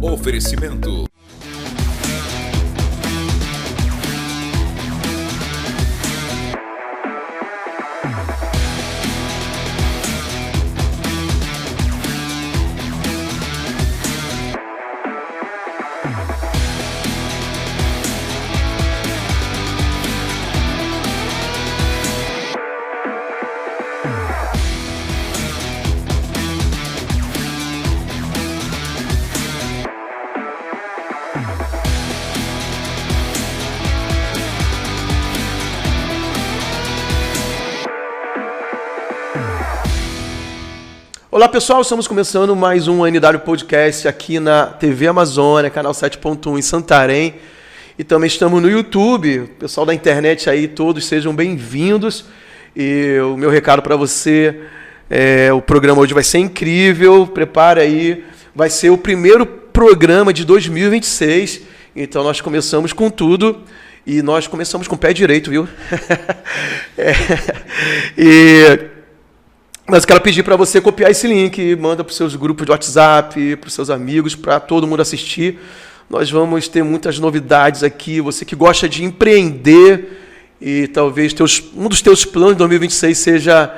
Oferecimento. Olá pessoal, estamos começando mais um ANW Podcast aqui na TV Amazônia, canal 7.1 em Santarém. E também estamos no YouTube. Pessoal da internet aí, todos sejam bem-vindos. E o meu recado para você, o programa hoje vai ser incrível. Prepare aí, vai ser o primeiro programa de 2026. Então nós começamos com tudo. E nós começamos com o pé direito, viu? Mas eu quero pedir para você copiar esse link, manda para os seus grupos de WhatsApp, para os seus amigos, para todo mundo assistir. Nós vamos ter muitas novidades aqui. Você que gosta de empreender e talvez um dos teus planos de 2026 seja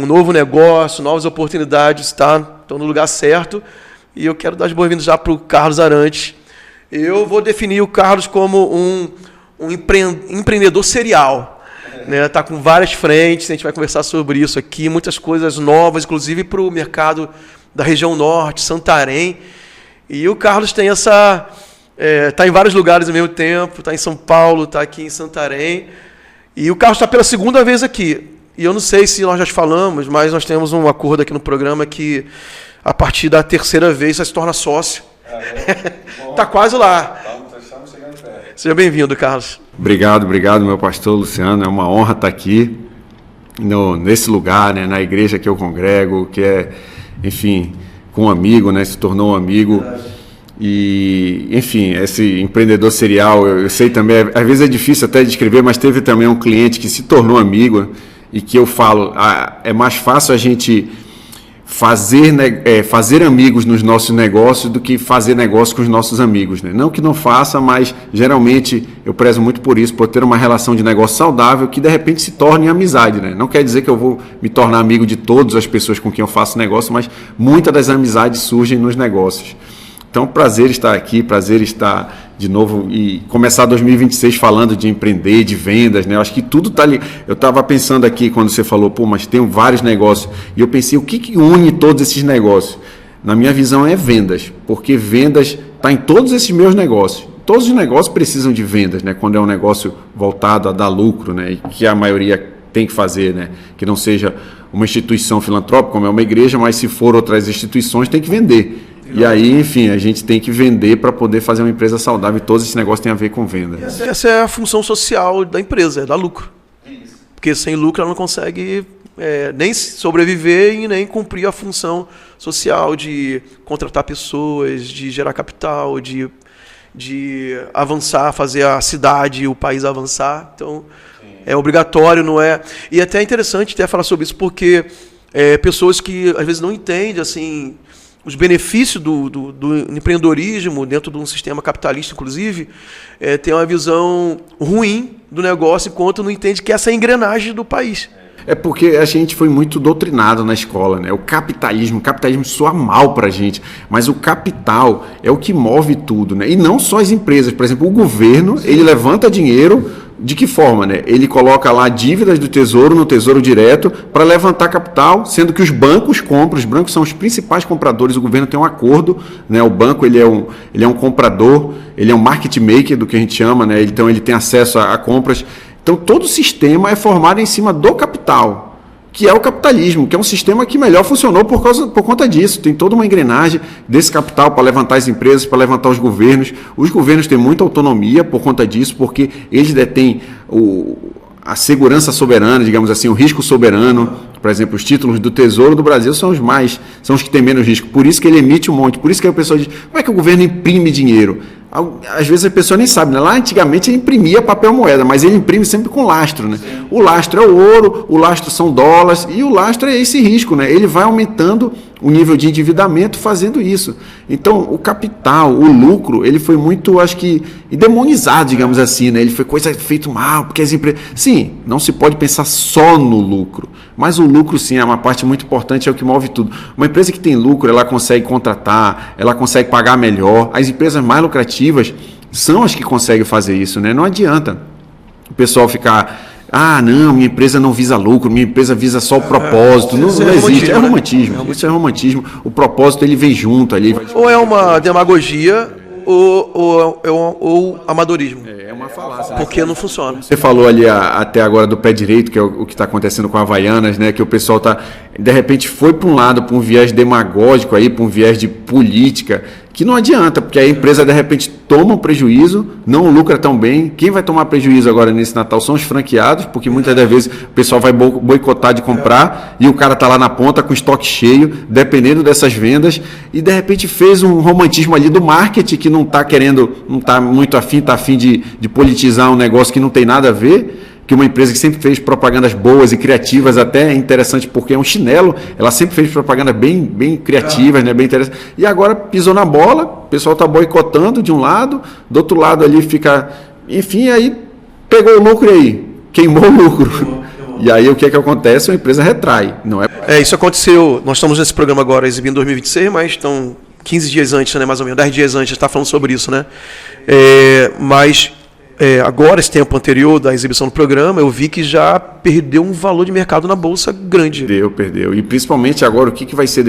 um novo negócio, novas oportunidades, tá? Estão no lugar certo. E eu quero dar as boas-vindas já para o Carlos Arantes. Eu vou definir o Carlos como um empreendedor serial. Tá com várias frentes, a gente vai conversar sobre isso aqui, muitas coisas novas, inclusive para o mercado da região norte, Santarém. E o Carlos tem está em vários lugares ao mesmo tempo, está em São Paulo, está aqui em Santarém. E o Carlos está pela segunda vez aqui. E eu não sei se nós já falamos, mas nós temos um acordo aqui no programa que a partir da terceira vez você se torna sócio. Está quase lá. Estamos chegando perto. Seja bem-vindo, Carlos. Obrigado, meu pastor Luciano. É uma honra estar aqui nesse lugar, né, na igreja que eu congrego, que é, enfim, com um amigo, né, se tornou um amigo. E, enfim, esse empreendedor serial, eu sei também, às vezes é difícil até descrever, mas teve também um cliente que se tornou amigo e que eu falo, é mais fácil a gente fazer amigos nos nossos negócios do que fazer negócio com os nossos amigos, né? Não que não faça, mas geralmente eu prezo muito por isso, por ter uma relação de negócio saudável que de repente se torne amizade, né? Não quer dizer que eu vou me tornar amigo de todas as pessoas com quem eu faço negócio, mas muitas das amizades surgem nos negócios. Então, prazer estar aqui, prazer estar de novo e começar 2026 falando de empreender, de vendas, né? Eu acho que tudo está ali. Eu estava pensando aqui quando você falou, mas tem vários negócios. E eu pensei, o que une todos esses negócios? Na minha visão é vendas, porque vendas está em todos esses meus negócios. Todos os negócios precisam de vendas, né? Quando é um negócio voltado a dar lucro, né? E que a maioria tem que fazer, né? Que não seja uma instituição filantrópica, como é uma igreja, mas se for outras instituições, tem que vender. E aí, enfim, a gente tem que vender para poder fazer uma empresa saudável e todos esses negócios têm a ver com venda. Essa é a função social da empresa, é dar lucro. Porque sem lucro ela não consegue nem sobreviver e nem cumprir a função social de contratar pessoas, de gerar capital, de avançar, fazer a cidade e o país avançar. Então, é obrigatório, não é? E até é interessante até falar sobre isso, porque pessoas que às vezes não entendem, assim, os benefícios do empreendedorismo dentro de um sistema capitalista, inclusive, tem uma visão ruim do negócio, enquanto não entende que essa é a engrenagem do país. É porque a gente foi muito doutrinado na escola, né? O capitalismo soa mal para a gente, mas o capital é o que move tudo, né? E não só as empresas. Por exemplo, o governo, ele levanta dinheiro. De que forma, né? Ele coloca lá dívidas do Tesouro no Tesouro Direto para levantar capital, sendo que os bancos compram, os bancos são os principais compradores, o governo tem um acordo, né? O banco ele é um comprador, ele é um market maker do que a gente chama, né? Então ele tem acesso a compras. Então todo o sistema é formado em cima do capital, que é o capitalismo, que é um sistema que melhor funcionou por conta disso. Tem toda uma engrenagem desse capital para levantar as empresas, para levantar os governos. Os governos têm muita autonomia por conta disso, porque eles detêm a segurança soberana, digamos assim, o risco soberano. Por exemplo, os títulos do Tesouro do Brasil são os que têm menos risco. Por isso que ele emite um monte. Por isso que a pessoa diz, como é que o governo imprime dinheiro? Às vezes a pessoa nem sabe, né? Lá antigamente ele imprimia papel moeda, mas ele imprime sempre com lastro, né? O lastro é o ouro, o lastro são dólares e o lastro é esse risco, né? Ele vai aumentando um nível de endividamento fazendo isso. Então, o capital, o lucro, ele foi muito, acho que, demonizado, digamos assim, né? Ele foi coisa feita mal, porque as empresas... Sim, não se pode pensar só no lucro, mas o lucro, sim, é uma parte muito importante, é o que move tudo. Uma empresa que tem lucro, ela consegue contratar, ela consegue pagar melhor. As empresas mais lucrativas são as que conseguem fazer isso, né? Não adianta o pessoal ficar... não, minha empresa não visa lucro, minha empresa visa só o propósito. Não existe, é romantismo. Isso é romantismo. O propósito, ele vem junto ali. Ou é uma demagogia ou amadorismo. É uma falácia. Porque não funciona. Você falou ali até agora do pé direito, que é o que está acontecendo com a Havaianas, né? Que o pessoal de repente foi para um lado, para um viés demagógico aí, para um viés de política, que não adianta, porque a empresa de repente toma um prejuízo, não lucra tão bem. Quem vai tomar prejuízo agora nesse Natal são os franqueados, porque muitas das vezes o pessoal vai boicotar de comprar e o cara está lá na ponta com estoque cheio, dependendo dessas vendas, e de repente fez um romantismo ali do marketing que não está muito afim, está afim de politizar um negócio que não tem nada a ver. Que uma empresa que sempre fez propagandas boas e criativas, até é interessante porque é um chinelo, ela sempre fez propagandas bem criativas, né, bem interessantes. E agora pisou na bola, o pessoal está boicotando de um lado, do outro lado ali fica... Enfim, aí pegou o lucro e aí, queimou o lucro. E aí o que acontece? A empresa retrai. Não é... Isso aconteceu, nós estamos nesse programa agora exibindo em 2026, mas estão 15 dias antes, né, mais ou menos, 10 dias antes, a gente está falando sobre isso, né? Agora, esse tempo anterior da exibição do programa, eu vi que já perdeu um valor de mercado na Bolsa grande. Perdeu. E principalmente agora, o que vai ser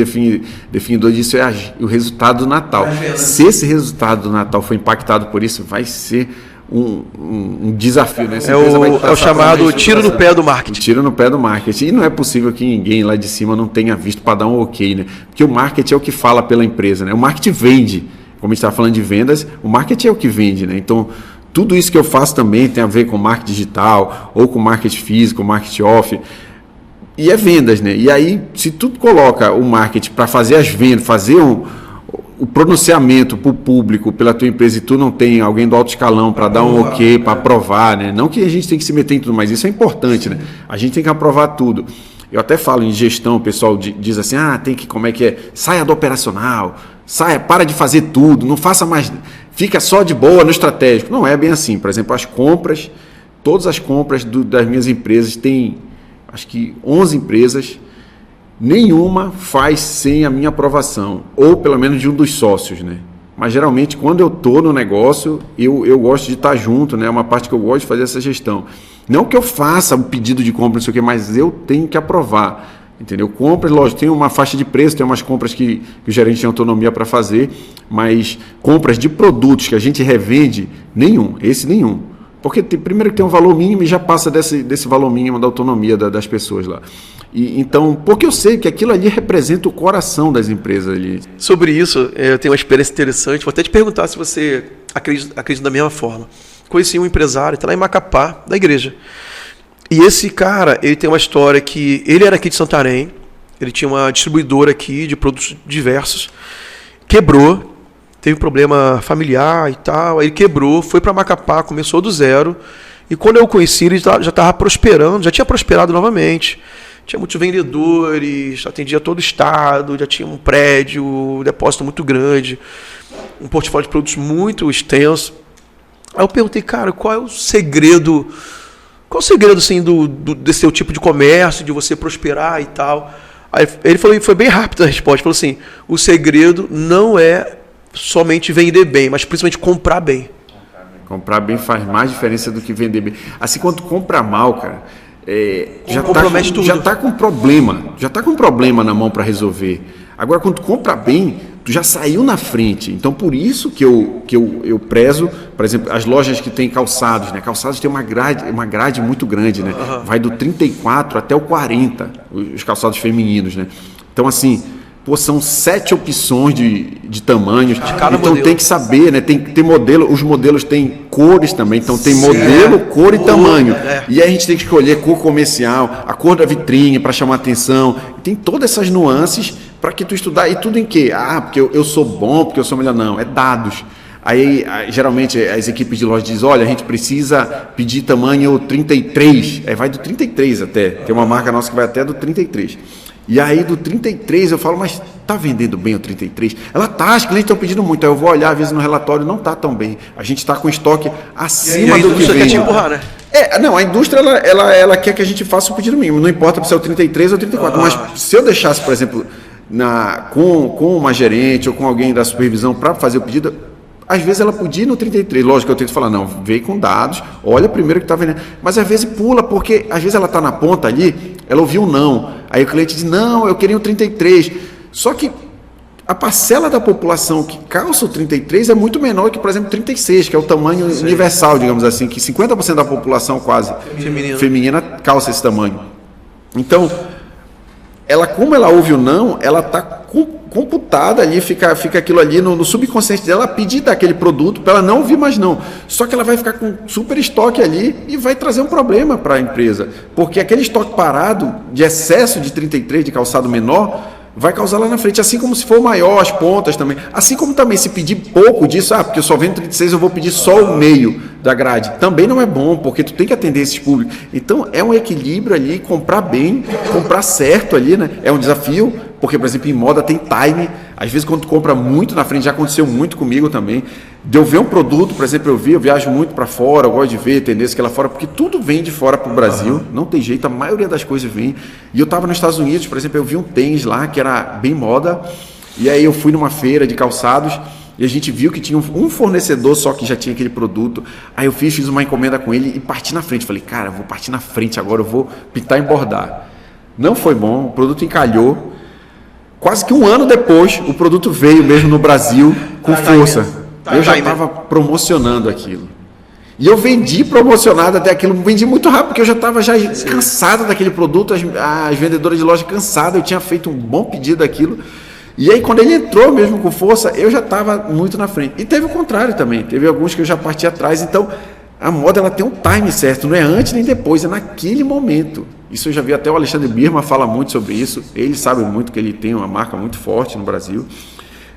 definidor disso é o resultado do Natal. Se esse resultado do Natal for impactado por isso, vai ser um desafio. Né? É o chamado tiro no pé do marketing. Tiro no pé do marketing. E não é possível que ninguém lá de cima não tenha visto para dar um ok, né? Porque o marketing é o que fala pela empresa, né? O marketing vende. Como a gente estava falando de vendas, o marketing é o que vende, né? Então, tudo isso que eu faço também tem a ver com marketing digital, ou com marketing físico, marketing off, e é vendas, né? E aí, se tu coloca o marketing para fazer as vendas, fazer o pronunciamento para o público, pela tua empresa, e tu não tem alguém do alto escalão para dar um ok, para aprovar, né? Não que a gente tem que se meter em tudo, mas isso é importante, né? A gente tem que aprovar tudo. Eu até falo em gestão, o pessoal diz assim, tem que, como é que é? Saia do operacional, para de fazer tudo, não faça mais... Fica só de boa no estratégico. Não é bem assim. Por exemplo, as compras, todas as compras das minhas empresas, tem acho que 11 empresas, nenhuma faz sem a minha aprovação, ou pelo menos de um dos sócios, né? Mas geralmente quando eu estou no negócio, eu gosto de estar junto, né? É uma parte que eu gosto de fazer essa gestão. Não que eu faça um pedido de compra, não sei o quê, mas eu tenho que aprovar. Entendeu? Compras, lógico, tem uma faixa de preço, tem umas compras que o gerente tem autonomia para fazer, mas compras de produtos que a gente revende, nenhum. Porque primeiro que tem um valor mínimo e já passa desse valor mínimo da autonomia das pessoas lá. Então, porque eu sei que aquilo ali representa o coração das empresas ali. Sobre isso, eu tenho uma experiência interessante, vou até te perguntar se você acredita da mesma forma. Conheci um empresário, está lá em Macapá, da igreja. E esse cara, ele tem uma história que... Ele era aqui de Santarém, ele tinha uma distribuidora aqui de produtos diversos, quebrou, teve um problema familiar e tal, aí ele quebrou, foi para Macapá, começou do zero, e quando eu o conheci, ele já estava prosperando, já tinha prosperado novamente, tinha muitos vendedores, atendia todo o estado, já tinha um prédio, um depósito muito grande, um portfólio de produtos muito extenso. Aí eu perguntei, cara, qual é o segredo... Qual o segredo assim, desse seu tipo de comércio, de você prosperar e tal? Aí ele falou, foi bem rápido a resposta, falou assim, o segredo não é somente vender bem, mas principalmente comprar bem. Comprar bem faz mais diferença do que vender bem. Assim, quando tu compra mal, cara, já está com problema na mão para resolver. Agora, quando tu compra bem, tu já saiu na frente. Então, por isso que eu prezo, por exemplo, as lojas que tem calçados, né? Calçados tem uma grade muito grande, né? Uhum. Vai do 34 até o 40, os calçados femininos, né? Então, assim, são 7 opções de tamanhos. De cada então, modelo. Tem que saber, né? Tem que ter modelo. Os modelos têm cores também. Então, tem modelo, cor e tamanho. E aí a gente tem que escolher cor comercial, a cor da vitrine para chamar atenção. Tem todas essas nuances para que tu estudar. E tudo em quê? Porque eu sou bom, porque eu sou melhor. Não, é dados. Aí, geralmente, as equipes de loja dizem, olha, a gente precisa pedir tamanho 33. Aí vai do 33 até. Tem uma marca nossa que vai até do 33. E aí do 33 eu falo, mas tá vendendo bem o 33? Ela tá, os clientes estão pedindo muito. Aí eu vou olhar, às vezes no relatório não tá tão bem. A gente está com estoque acima do que vende. Quer te empurrar, né? Não, a indústria ela quer que a gente faça o pedido mínimo. Não importa se é o 33 ou o 34. Mas se eu deixasse, por exemplo, com uma gerente ou com alguém da supervisão para fazer o pedido, às vezes ela podia ir no 33, lógico que eu tento falar, não, veio com dados, olha primeiro que está vendendo, mas às vezes pula, porque às vezes ela está na ponta ali, ela ouviu um não, aí o cliente diz, não, eu queria um 33, só que a parcela da população que calça o 33 é muito menor que, por exemplo, 36, que é o tamanho universal, digamos assim, que 50% da população quase feminina calça esse tamanho. Então, como ela ouve o não, ela está computada ali, fica aquilo ali no subconsciente dela, pedir daquele produto para ela não ouvir mais não. Só que ela vai ficar com super estoque ali e vai trazer um problema para a empresa, porque aquele estoque parado de excesso de 33, de calçado menor, vai causar lá na frente, assim como se for maior as pontas também, assim como também se pedir pouco disso, porque eu só vendo 36, eu vou pedir só o meio da grade, também não é bom, porque tu tem que atender esses públicos. Então é um equilíbrio ali, comprar bem, comprar certo ali, né? É um desafio, porque, por exemplo, em moda tem time, às vezes quando tu compra muito na frente, já aconteceu muito comigo também, de eu ver um produto, por exemplo, eu viajo muito para fora, eu gosto de ver tendência que lá fora, porque tudo vem de fora para o Brasil, não tem jeito, a maioria das coisas vem. E eu estava nos Estados Unidos, por exemplo, eu vi um tênis lá, que era bem moda, e aí eu fui numa feira de calçados, e a gente viu que tinha um fornecedor só que já tinha aquele produto. Aí eu fiz uma encomenda com ele e parti na frente. Falei, cara, eu vou partir na frente agora, eu vou pintar e bordar. Não foi bom, o produto encalhou. Quase que um ano depois, o produto veio mesmo no Brasil com força. Eu já estava promocionando aquilo. E eu vendi promocionado até aquilo, vendi muito rápido, porque eu já estava cansado daquele produto, as vendedoras de loja cansadas, eu tinha feito um bom pedido daquilo. E aí, quando ele entrou mesmo com força, eu já estava muito na frente. E teve o contrário também, teve alguns que eu já parti atrás. Então, a moda ela tem um time certo, não é antes nem depois, é naquele momento. Isso eu já vi até o Alexandre Birman fala muito sobre isso. Ele sabe muito que ele tem uma marca muito forte no Brasil.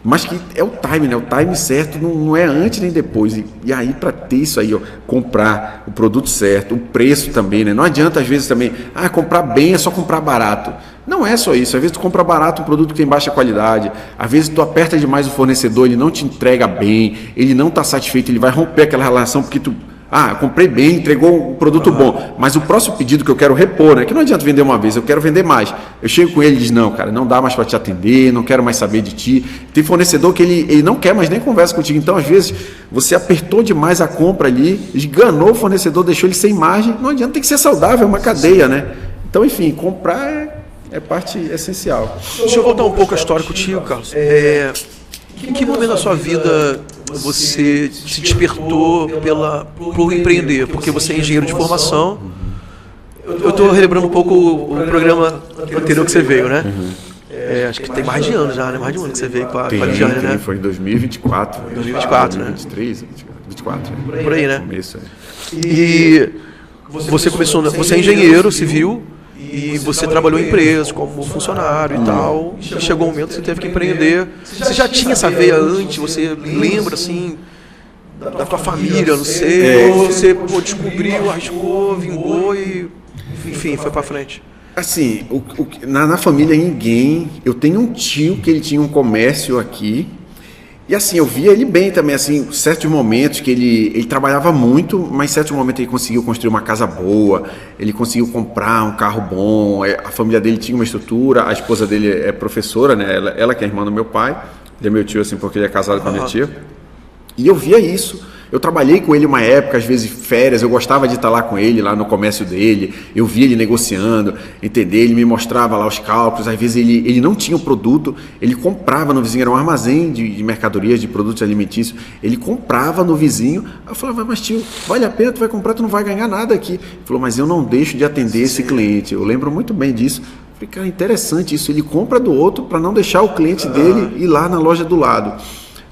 Mas que é o time, né? O time certo não é antes nem depois. E aí, para ter isso aí, comprar o produto certo, o preço também, né? Não adianta, às vezes, também, comprar bem é só comprar barato. Não é só isso. Às vezes tu compra barato um produto que tem baixa qualidade. Às vezes tu aperta demais o fornecedor, ele não te entrega bem, ele não está satisfeito, ele vai romper aquela relação porque tu... eu comprei bem, entregou um produto bom, mas o próximo pedido que eu quero repor, né? Que não adianta vender uma vez, eu quero vender mais. Eu chego com ele e diz, não, cara, não dá mais para te atender, não quero mais saber de ti. Tem fornecedor que ele não quer mais nem conversa contigo. Então, às vezes, você apertou demais a compra ali, esganou o fornecedor, deixou ele sem margem. Não adianta, tem que ser saudável, é uma cadeia, né? Então, enfim, comprar é parte essencial. Deixa eu voltar um pouco a história contigo, Carlos. Em que momento da sua vida você se despertou pelo empreender? Porque você é engenheiro de formação. Eu estou relembrando um pouco o programa anterior que você veio, né? Acho que tem mais de anos já, né? Mais de um ano que você veio com a Lidiane, né? Foi em 2024. 2024, né? 2023, 24. Por aí, né? Começo, E você começou, você é engenheiro civil e você trabalhou em empresas como funcionário e tal. E chegou um momento que você teve que empreender. Você já tinha essa veia antes? Você lembra, assim, da tua família, não sei? Ou você descobriu, arriscou, vingou e, enfim, foi pra frente? Assim, na família ninguém... Eu tenho um tio que ele tinha um comércio aqui. E assim, eu via ele bem também, assim, certos momentos que ele trabalhava muito, mas certos momentos ele conseguiu construir uma casa boa, ele conseguiu comprar um carro bom, a família dele tinha uma estrutura, a esposa dele é professora, né? Ela que é irmã do meu pai, ele é meu tio, assim, porque ele é casado com a minha tia. E eu via isso. Eu trabalhei com ele uma época, às vezes férias, eu gostava de estar lá com ele, lá no comércio dele, eu via ele negociando, entender, ele me mostrava lá os cálculos, às vezes ele não tinha o produto, ele comprava no vizinho, era um armazém de mercadorias, de produtos alimentícios, ele comprava no vizinho, eu falava, mas tio, vale a pena, tu vai comprar, tu não vai ganhar nada aqui. Ele falou, mas eu não deixo de atender esse cliente, eu lembro muito bem disso. Falei, cara, interessante isso, ele compra do outro para não deixar o cliente dele ir lá na loja do lado.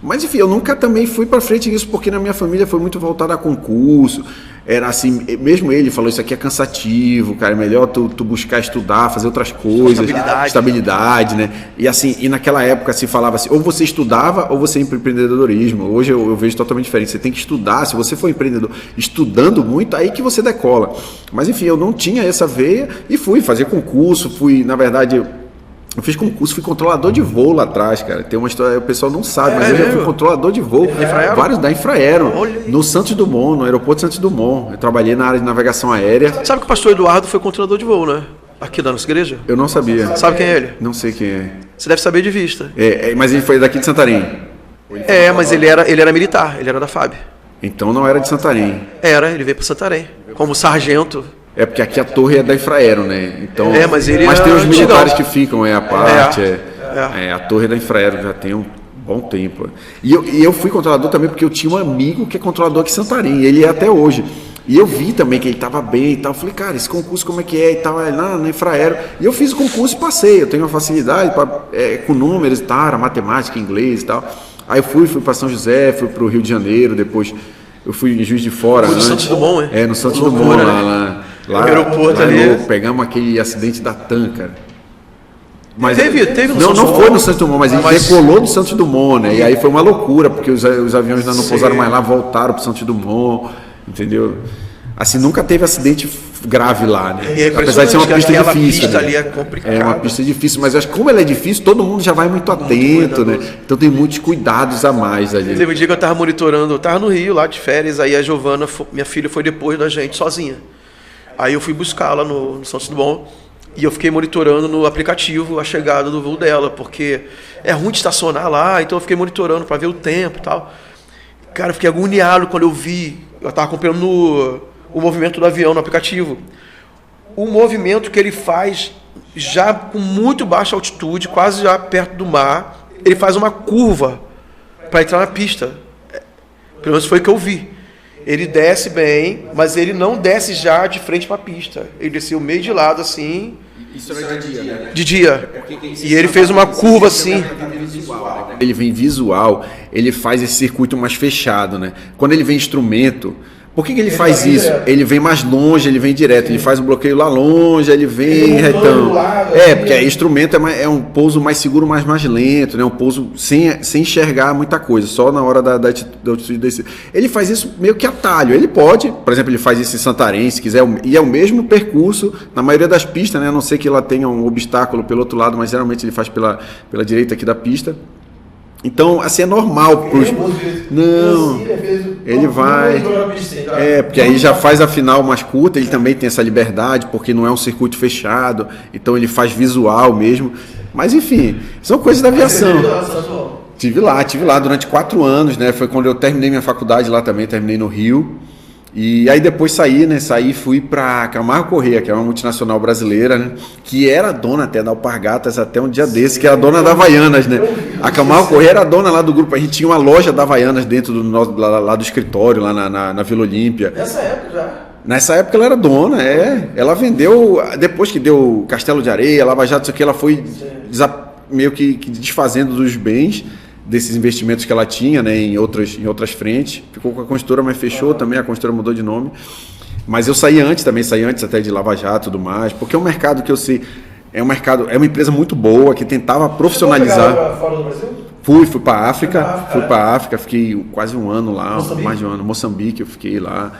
Mas enfim, eu nunca também fui para frente nisso, porque na minha família foi muito voltada a concurso, era assim, mesmo ele falou, isso aqui é cansativo, cara, é melhor tu buscar estudar, fazer outras coisas, estabilidade, né? E assim, e naquela época se falava assim, ou você estudava ou você ia para o empreendedorismo. Hoje eu vejo totalmente diferente, você tem que estudar, se você for empreendedor estudando muito, aí que você decola. Mas enfim, eu não tinha essa veia e fui fazer concurso, na verdade, Eu fiz concurso, fui controlador de voo lá atrás, cara. Tem uma história, o pessoal não sabe, mas eu já fui controlador de voo. Vários da Infraero, no Santos Dumont, no aeroporto de Santos Dumont. Eu trabalhei na área de navegação aérea. Sabe que o pastor Eduardo foi controlador de voo, né? Aqui da nossa igreja? Eu não sabia. Sabe quem é ele? Não sei quem é. Você deve saber de vista. Mas ele foi daqui de Santarém. Mas ele era militar, ele era da FAB. Então não era de Santarém. Ele veio para Santarém, como sargento. É porque aqui a torre é da Infraero, né? Então, mas tem os militares que ficam, a parte. A torre é da Infraero já tem um bom tempo. E eu fui controlador também porque eu tinha um amigo que é controlador aqui em Santarém, ele é até hoje. E eu vi também que ele estava bem e tal. Eu falei, cara, esse concurso como é que é e tal? Na Infraero. E eu fiz o concurso e passei. Eu tenho uma facilidade com números e tal, matemática, inglês e tal. Aí eu fui para São José, fui para o Rio de Janeiro, depois eu fui em Juiz de Fora. No Santos Dumont, no Santos Dumont, lá no aeroporto ali. Pegamos aquele acidente da TAM, cara. Mas teve no Santos Dumont. Não foi no Santos Dumont, mas ele decolou do Santos Dumont, né? E aí foi uma loucura, porque os aviões não pousaram mais lá, voltaram para o Santos Dumont, entendeu? Assim, nunca teve acidente grave lá, né? Apesar de ser uma pista difícil. Pista ali é complicado. É uma pista difícil, mas acho que como ela é difícil, todo mundo já vai muito atento, né? Então tem muitos cuidados a mais ali. Teve um dia que eu estava monitorando, eu estava no Rio, lá de férias, aí a Giovana, minha filha, foi depois da gente, sozinha. Aí eu fui buscá-la no Santos Dumont e eu fiquei monitorando no aplicativo a chegada do voo dela, porque é ruim de estacionar lá, então eu fiquei monitorando para ver o tempo e tal. Cara, eu fiquei agoniado quando eu estava acompanhando o movimento do avião no aplicativo. O movimento que ele faz já com muito baixa altitude, quase já perto do mar, ele faz uma curva para entrar na pista. Pelo menos foi o que eu vi. Ele desce bem, mas ele não desce já de frente para a pista. Ele desceu meio de lado assim. Isso era de dia, né? De dia. E ele fez uma curva assim. Ele vem visual, ele faz esse circuito mais fechado, né? Quando ele vem instrumento, por que ele faz isso? Ele vem mais longe, ele vem direto, ele faz um bloqueio lá longe, ele vem retão. Porque instrumento é um pouso mais seguro, mais lento, né? Um pouso sem enxergar muita coisa, só na hora da altitude desse. Ele faz isso meio que atalho. Ele pode, por exemplo, ele faz isso em Santarém, se quiser, e é o mesmo percurso na maioria das pistas, né? A não ser que lá tenha um obstáculo pelo outro lado, mas geralmente ele faz pela direita aqui da pista. Então, assim, é normal. Não, ele vai. Porque aí já faz a final mais curta, ele também tem essa liberdade, porque não é um circuito fechado, então ele faz visual mesmo. Mas, enfim, são coisas da aviação. Tive lá durante 4 anos, né? Foi quando eu terminei minha faculdade lá também, terminei no Rio. E aí depois saí e fui para Camargo Corrêa, que é uma multinacional brasileira, né? Que era dona até da Alpargatas até um dia desse, que era dona da Havaianas, né? A Camargo Corrêa era dona lá do grupo, a gente tinha uma loja da Havaianas dentro lá do escritório, lá na Vila Olímpia. Nessa época já? Nessa época ela era dona, Ela vendeu, depois que deu Castelo de Areia, Lava Jato, isso aqui, ela foi meio que desfazendo dos bens desses investimentos que ela tinha, né, em outras frentes. Ficou com a construtora, mas fechou também, a construtora mudou de nome. Mas eu saí antes até de Lava Jato e tudo mais, porque é um mercado que eu sei, é uma empresa muito boa, que tentava profissionalizar. Você foi fora do Brasil? Fui para a África, fiquei quase um ano lá, mais de um ano. Moçambique eu fiquei lá.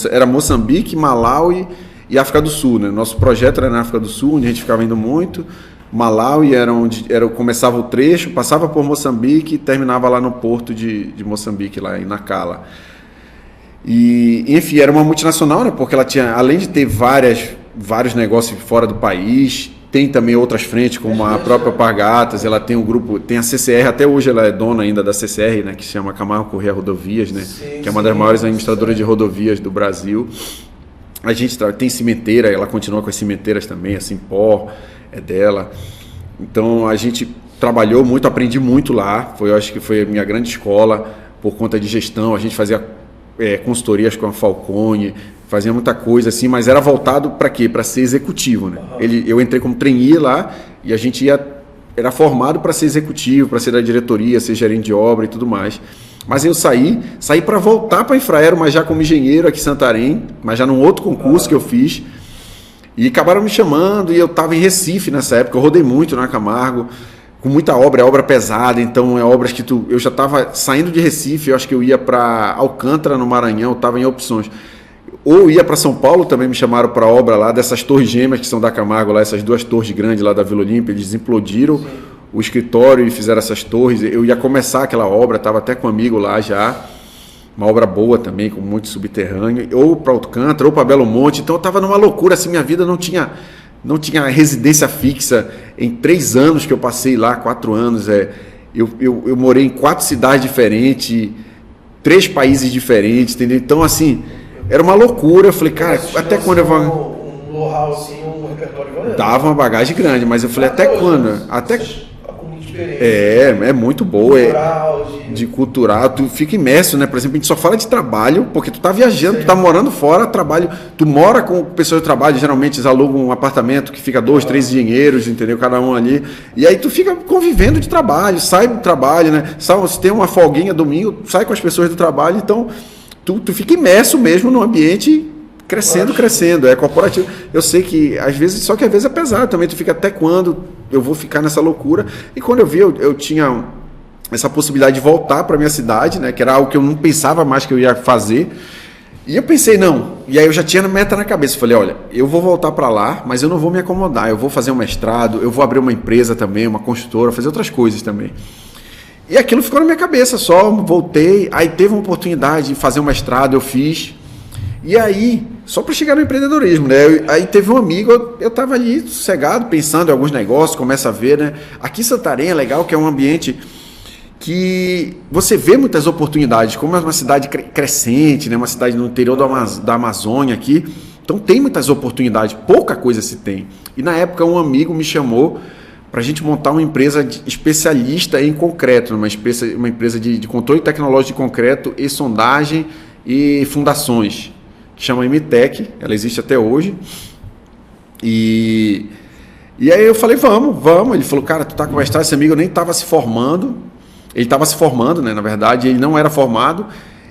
Era Moçambique, Malaui e África do Sul, né? Nosso projeto era na África do Sul, onde a gente ficava indo muito. Malaui era onde começava o trecho, passava por Moçambique e terminava lá no porto de Moçambique, lá em Nacala. E, enfim, era uma multinacional, né? Porque ela tinha, além de ter vários negócios fora do país, tem também outras frentes, como a própria Alpargatas, ela tem um grupo, tem a CCR, até hoje ela é dona ainda da CCR, né? Que se chama Camargo Corrêa Rodovias, né? Que é uma das maiores administradoras de rodovias do Brasil. A gente tem cimenteira, ela continua com as cimenteiras também, a Simpor é dela. Então a gente trabalhou muito, aprendi muito lá. Eu acho que foi a minha grande escola por conta de gestão. A gente fazia consultorias com a Falcone, fazia muita coisa assim, mas era voltado para quê? Para ser executivo, né? Eu entrei como trainee lá e a gente era formado para ser executivo, para ser da diretoria, ser gerente de obra e tudo mais. Mas eu saí para voltar para a Infraero, mas já como engenheiro aqui em Santarém, mas já num outro concurso que eu fiz. E acabaram me chamando, e eu estava em Recife nessa época, eu rodei muito na Camargo, com muita obra pesada, então obras que eu já estava saindo de Recife, eu acho que eu ia para Alcântara, no Maranhão, estava em Opções. ou ia para São Paulo, também me chamaram para a obra lá dessas torres gêmeas que são da Camargo, lá, essas 2 torres grandes lá da Vila Olímpia, eles implodiram o escritório e fizeram essas torres. Eu ia começar aquela obra, estava até com um amigo lá já, uma obra boa também, com muito subterrâneo, ou para Alcântara, ou para Belo Monte. Então eu estava numa loucura, assim, minha vida não tinha residência fixa. Em 3 anos que eu passei lá, 4 anos, eu morei em 4 cidades diferentes, 3 países diferentes, entendeu? Então, assim, era uma loucura. Eu falei, cara, até quando eu vou... Um know-how, assim, um repertório valendo. Dava uma bagagem grande, mas eu falei, até quando? Até... É muito boa. De cultural, tu fica imerso, né? Por exemplo, a gente só fala de trabalho, porque tu tá viajando, tu tá morando fora, trabalho, tu mora com pessoas de trabalho, geralmente eles alugam um apartamento que fica 2, 3 engenheiros, entendeu? Cada um ali. E aí tu fica convivendo de trabalho, sai do trabalho, né? Se tem uma folguinha domingo, sai com as pessoas do trabalho, então tu fica imerso mesmo no ambiente crescendo, é corporativo. Eu sei que às vezes é pesado também, tu fica até quando eu vou ficar nessa loucura. E quando eu vi, eu tinha essa possibilidade de voltar para minha cidade, né, que era algo que eu não pensava mais que eu ia fazer. E eu pensei, não. E aí eu já tinha a meta na cabeça. Falei, olha, eu vou voltar para lá, mas eu não vou me acomodar. Eu vou fazer um mestrado, eu vou abrir uma empresa também, uma construtora, fazer outras coisas também. E aquilo ficou na minha cabeça só, voltei. Aí teve uma oportunidade de fazer um mestrado, eu fiz. E aí, só para chegar no empreendedorismo, né? Aí teve um amigo, eu estava ali sossegado, pensando em alguns negócios, começa a ver, né? Aqui em Santarém é legal, que é um ambiente que você vê muitas oportunidades, como é uma cidade crescente, né? Uma cidade no interior da Amazônia aqui, então tem muitas oportunidades, pouca coisa se tem. E na época um amigo me chamou para a gente montar uma empresa especialista em concreto, uma empresa de controle tecnológico de concreto e sondagem e fundações, que chama Imitec, ela existe até hoje. E aí eu falei, vamos. Ele falou, cara, tu tá com mestrado, esse amigo nem estava se formando. Ele estava se formando, né? Na verdade, ele não era formado.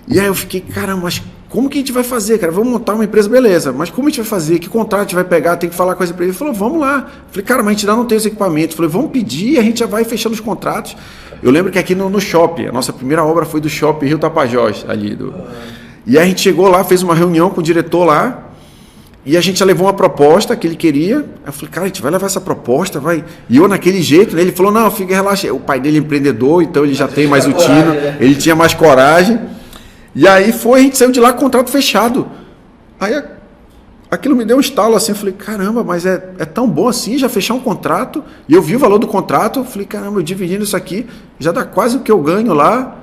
E aí eu fiquei, caramba, mas como que a gente vai fazer, cara? Vamos montar uma empresa, beleza. Mas como a gente vai fazer? Que contrato a gente vai pegar? Tem que falar com essa empresa. Ele falou, vamos lá. Eu falei, cara, mas a gente ainda não tem os equipamentos. Eu falei, vamos pedir e a gente já vai fechando os contratos. Eu lembro que aqui no shopping, a nossa primeira obra foi do shopping Rio Tapajós, ali. E aí a gente chegou lá, fez uma reunião com o diretor lá, e a gente já levou uma proposta que ele queria. Eu falei, cara, a gente vai levar essa proposta, vai. E eu naquele jeito, né? Ele falou, não, fica relaxa. O pai dele é empreendedor, então ele já tem mais o tino, ele tinha mais coragem. E aí a gente saiu de lá com o contrato fechado. Aí aquilo me deu um estalo assim, eu falei, caramba, mas é tão bom assim, já fechar um contrato. E eu vi o valor do contrato, eu falei, caramba, eu dividindo isso aqui, já dá quase o que eu ganho lá.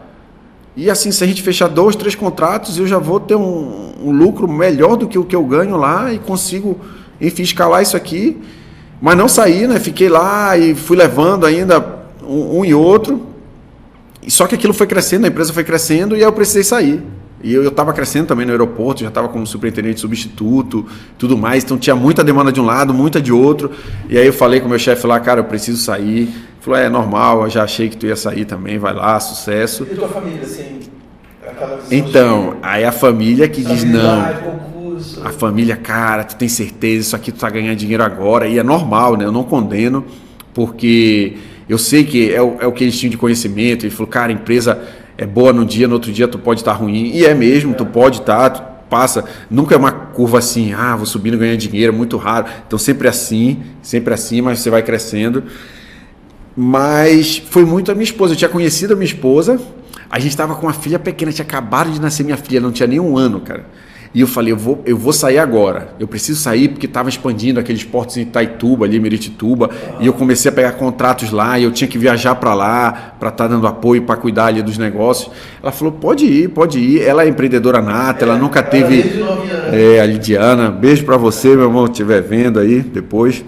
E assim, se a gente fechar 2, 3 contratos, eu já vou ter um lucro melhor do que o que eu ganho lá e consigo, enfim, escalar isso aqui. Mas não saí, né? Fiquei lá e fui levando ainda um e outro. Só que aquilo foi crescendo, a empresa foi crescendo e aí eu precisei sair. E eu estava crescendo também no aeroporto, já estava como superintendente substituto, tudo mais. Então tinha muita demanda de um lado, muita de outro. E aí eu falei com o meu chefe lá, cara, eu preciso sair. Ele falou, é normal, eu já achei que tu ia sair também, vai lá, sucesso. E tua família, assim? Então, aí a família que diz não. Concurso. A família, cara, tu tem certeza, isso aqui tu tá ganhando dinheiro agora. E é normal, né? Eu não condeno, porque eu sei que é o que eles tinham de conhecimento. Ele falou, cara, a empresa é boa num dia, no outro dia tu pode estar ruim. E é mesmo, tu pode estar, tu passa. Nunca é uma curva assim, vou subindo, ganhando dinheiro, é muito raro. Então sempre assim, mas você vai crescendo. Mas foi muito a minha esposa. Eu tinha conhecido a minha esposa, a gente estava com uma filha pequena, tinha acabado de nascer minha filha, não tinha nem 1 ano, cara. E eu falei, eu vou sair agora. Eu preciso sair porque estava expandindo aqueles portos em Itaituba, ali, Meritituba. E eu comecei a pegar contratos lá e eu tinha que viajar para lá para estar dando apoio, para cuidar ali dos negócios. Ela falou, pode ir. Ela é empreendedora nata, ela nunca teve... a Lidiana, beijo para você, meu irmão, estiver vendo aí depois.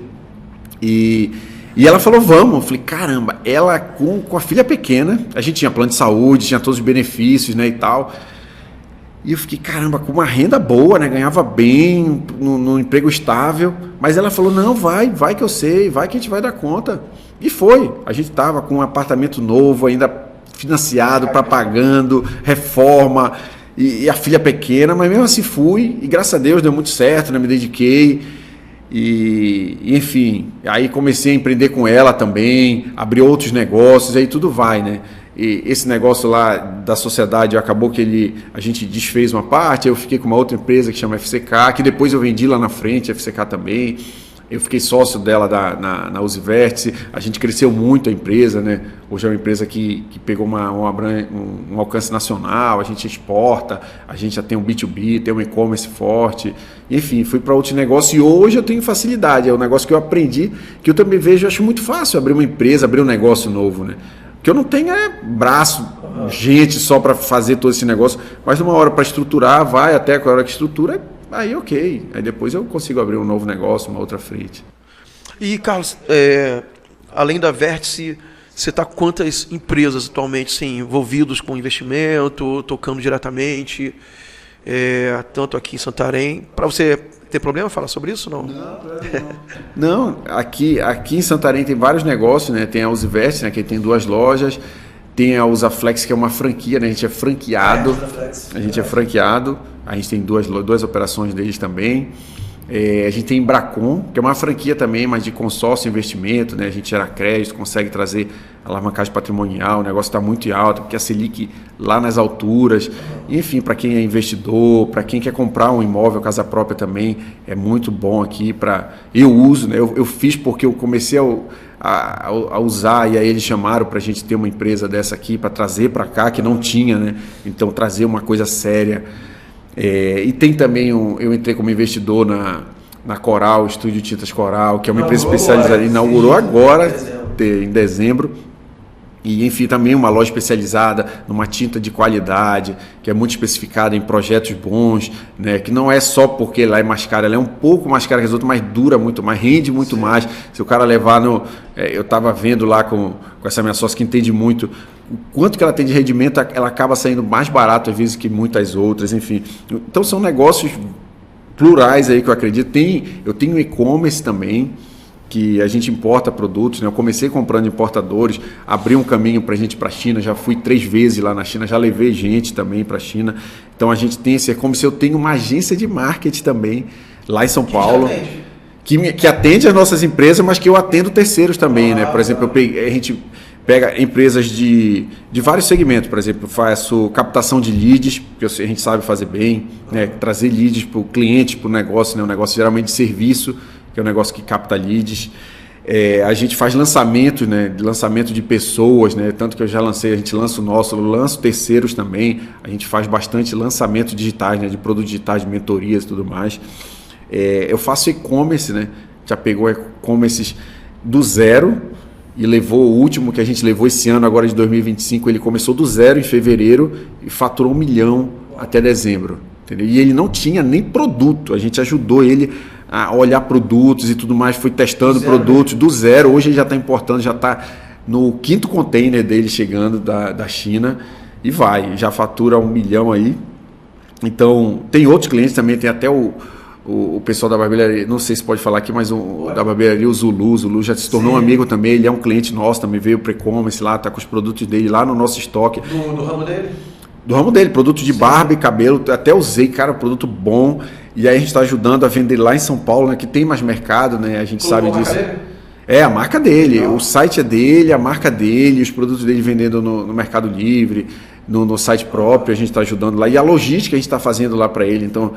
E ela falou, vamos. Eu falei, caramba, ela com a filha pequena, a gente tinha plano de saúde, tinha todos os benefícios, né, e tal... E eu fiquei, caramba, com uma renda boa, né? Ganhava bem, no emprego estável. Mas ela falou, não, vai que eu sei, vai que a gente vai dar conta. E foi. A gente estava com um apartamento novo, ainda financiado, pagando, reforma, e a filha pequena. Mas mesmo assim fui, e graças a Deus deu muito certo, né? Me dediquei. E enfim, aí comecei a empreender com ela também, abrir outros negócios, aí tudo vai, né? e esse negócio lá da sociedade acabou que a gente desfez uma parte, eu fiquei com uma outra empresa que chama FCK, que depois eu vendi lá na frente, FCK também. Eu fiquei sócio dela na Uzi Vértice, a gente cresceu muito a empresa, né? Hoje é uma empresa que pegou um alcance nacional, a gente exporta, a gente já tem um B2B, tem um e-commerce forte, enfim, fui para outros negócios e hoje eu tenho facilidade, é um negócio que eu aprendi, que eu também vejo, eu acho muito fácil abrir uma empresa, abrir um negócio novo, né? O que eu não tenho é braço, gente só para fazer todo esse negócio, mas numa hora para estruturar, vai até a hora que estrutura, aí ok, aí depois eu consigo abrir um novo negócio, uma outra frente. E Carlos, além da Vértice, você está com quantas empresas atualmente sim, envolvidos com investimento, tocando diretamente, tanto aqui em Santarém? Para você ter problema falar sobre isso? Não, não. Aqui em Santarém tem vários negócios, né? Tem a Uzi Vértice, né? Que tem 2 lojas, tem a Usaflex, que é uma franquia, né? A gente é franqueado, a gente tem duas operações deles também. A gente tem Embracon, que é uma franquia também, mas de consórcio investimento, né? A gente gera crédito, consegue trazer alavancagem patrimonial, o negócio está muito alto, porque a Selic lá nas alturas. Enfim, para quem é investidor, para quem quer comprar um imóvel, casa própria também, é muito bom aqui. Eu uso, né? Eu fiz porque eu comecei a usar e aí eles chamaram para a gente ter uma empresa dessa aqui, para trazer para cá, que não tinha, né? Então, trazer uma coisa séria. E tem também, eu entrei como investidor na Coral, Estúdio Tintas Coral, que é uma empresa especializada, inaugurou agora, em dezembro. E, enfim, também uma loja especializada numa tinta de qualidade, que é muito especificada em projetos bons, né? Que não é só porque lá é mais cara, ela é um pouco mais cara que as outras, mas dura muito mais, rende muito mais. Se o cara levar eu estava vendo lá com essa minha sócia que entende muito, o quanto que ela tem de rendimento, ela acaba saindo mais barato às vezes que muitas outras, enfim. Então são negócios plurais aí que eu acredito. Eu tenho e-commerce também, que a gente importa produtos, né? Eu comecei comprando importadores, abri um caminho para a gente ir para a China, já fui 3 vezes lá na China, já levei gente também para a China. Então a gente tem esse e-commerce, eu tenho uma agência de marketing também lá em São Paulo, que atende as nossas empresas, mas que eu atendo terceiros também, né? Por exemplo, a gente pega empresas de vários segmentos, por exemplo, eu faço captação de leads, que a gente sabe fazer bem, né? Trazer leads para o cliente, para o negócio, né? Um negócio geralmente de serviço, que é um negócio que capta leads. A gente faz lançamento, né? Lançamento de pessoas, né? Tanto que eu já lancei, a gente lança o nosso, eu lanço terceiros também, a gente faz bastante lançamento digitais, né? De produtos digitais, de mentorias e tudo mais. Eu faço e-commerce, né? Já pegou e-commerces do zero e levou o último que a gente levou esse ano, agora de 2025, ele começou do zero em fevereiro e faturou 1 milhão até dezembro. Entendeu? E ele não tinha nem produto, a gente ajudou ele a olhar produtos e tudo mais, foi testando produtos do zero. Hoje ele já está importando, já está no 5º container dele chegando da China e já fatura 1 milhão aí. Então, tem outros clientes também, tem até o pessoal da barbearia, não sei se pode falar aqui, mas da barbearia, o Zulu já se tornou um amigo também, ele é um cliente nosso também, veio para o e-commerce lá, está com os produtos dele lá no nosso estoque. Do ramo dele? Do ramo dele, produto de barba e cabelo, até usei, cara, produto bom, e aí a gente está ajudando a vender lá em São Paulo, né, que tem mais mercado, né, a gente sabe disso. A marca dele, o site é dele, a marca dele, os produtos dele vendendo no Mercado Livre, no site próprio, a gente está ajudando lá, e a logística a gente está fazendo lá para ele, então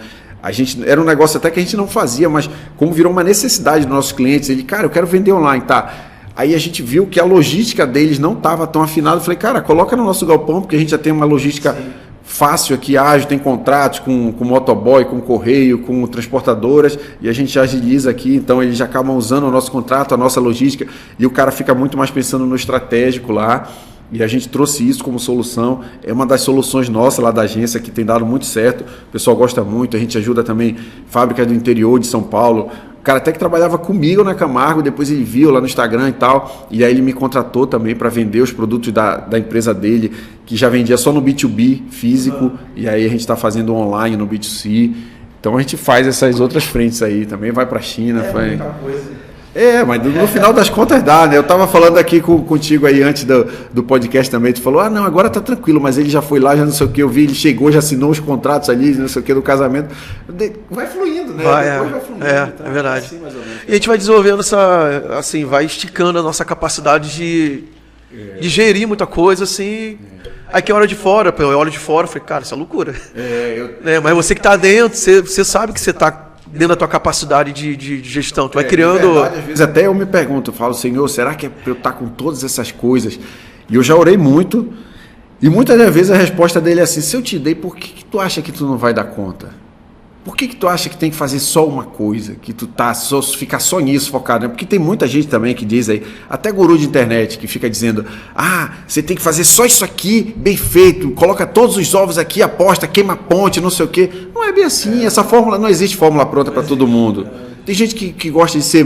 era um negócio até que a gente não fazia, mas como virou uma necessidade dos nossos clientes, ele, cara, eu quero vender online, tá? Aí a gente viu que a logística deles não estava tão afinada, eu falei, cara, coloca no nosso galpão, porque a gente já tem uma logística fácil aqui, ágil, tem contratos com motoboy, com correio, com transportadoras, e a gente agiliza aqui, então eles já acabam usando o nosso contrato, a nossa logística, e o cara fica muito mais pensando no estratégico lá, e a gente trouxe isso como solução, é uma das soluções nossas lá da agência que tem dado muito certo, o pessoal gosta muito, a gente ajuda também fábricas do interior de São Paulo, o cara até que trabalhava comigo na Camargo, depois ele viu lá no Instagram e tal, e aí ele me contratou também para vender os produtos da empresa dele, que já vendia só no B2B físico, e aí a gente está fazendo online no B2C, então a gente faz essas outras frentes aí, também vai para a China. Muita coisa. Mas no final das contas dá, né? Eu estava falando aqui contigo aí antes do podcast também, tu falou, não, agora tá tranquilo, mas ele já foi lá, já não sei o que, eu vi, ele chegou, já assinou os contratos ali, não sei o que, do casamento. Vai fluindo, né? Depois vai fluindo. Então, é verdade. Assim, mais ou menos. E a gente vai desenvolvendo vai esticando a nossa capacidade Digerir muita coisa, assim. Aí que é hora de fora, eu olho de fora e falei, cara, isso é loucura. Mas você que está dentro, você sabe que você está dentro da tua capacidade de gestão. Tu vai criando... Verdade, às vezes até eu me pergunto, eu falo, Senhor, será que é para eu estar com todas essas coisas? E eu já orei muito, e muitas das vezes a resposta dele é assim, se eu te dei, por que tu acha que tu não vai dar conta? Por que tu acha que tem que fazer só uma coisa? Que tu fica só nisso focado? Né? Porque tem muita gente também que diz aí, até guru de internet, que fica dizendo, você tem que fazer só isso aqui, bem feito, coloca todos os ovos aqui, aposta, queima a ponte, não sei o quê. Não é bem assim, essa fórmula, não existe fórmula pronta para todo mundo. Tem gente que gosta de ser,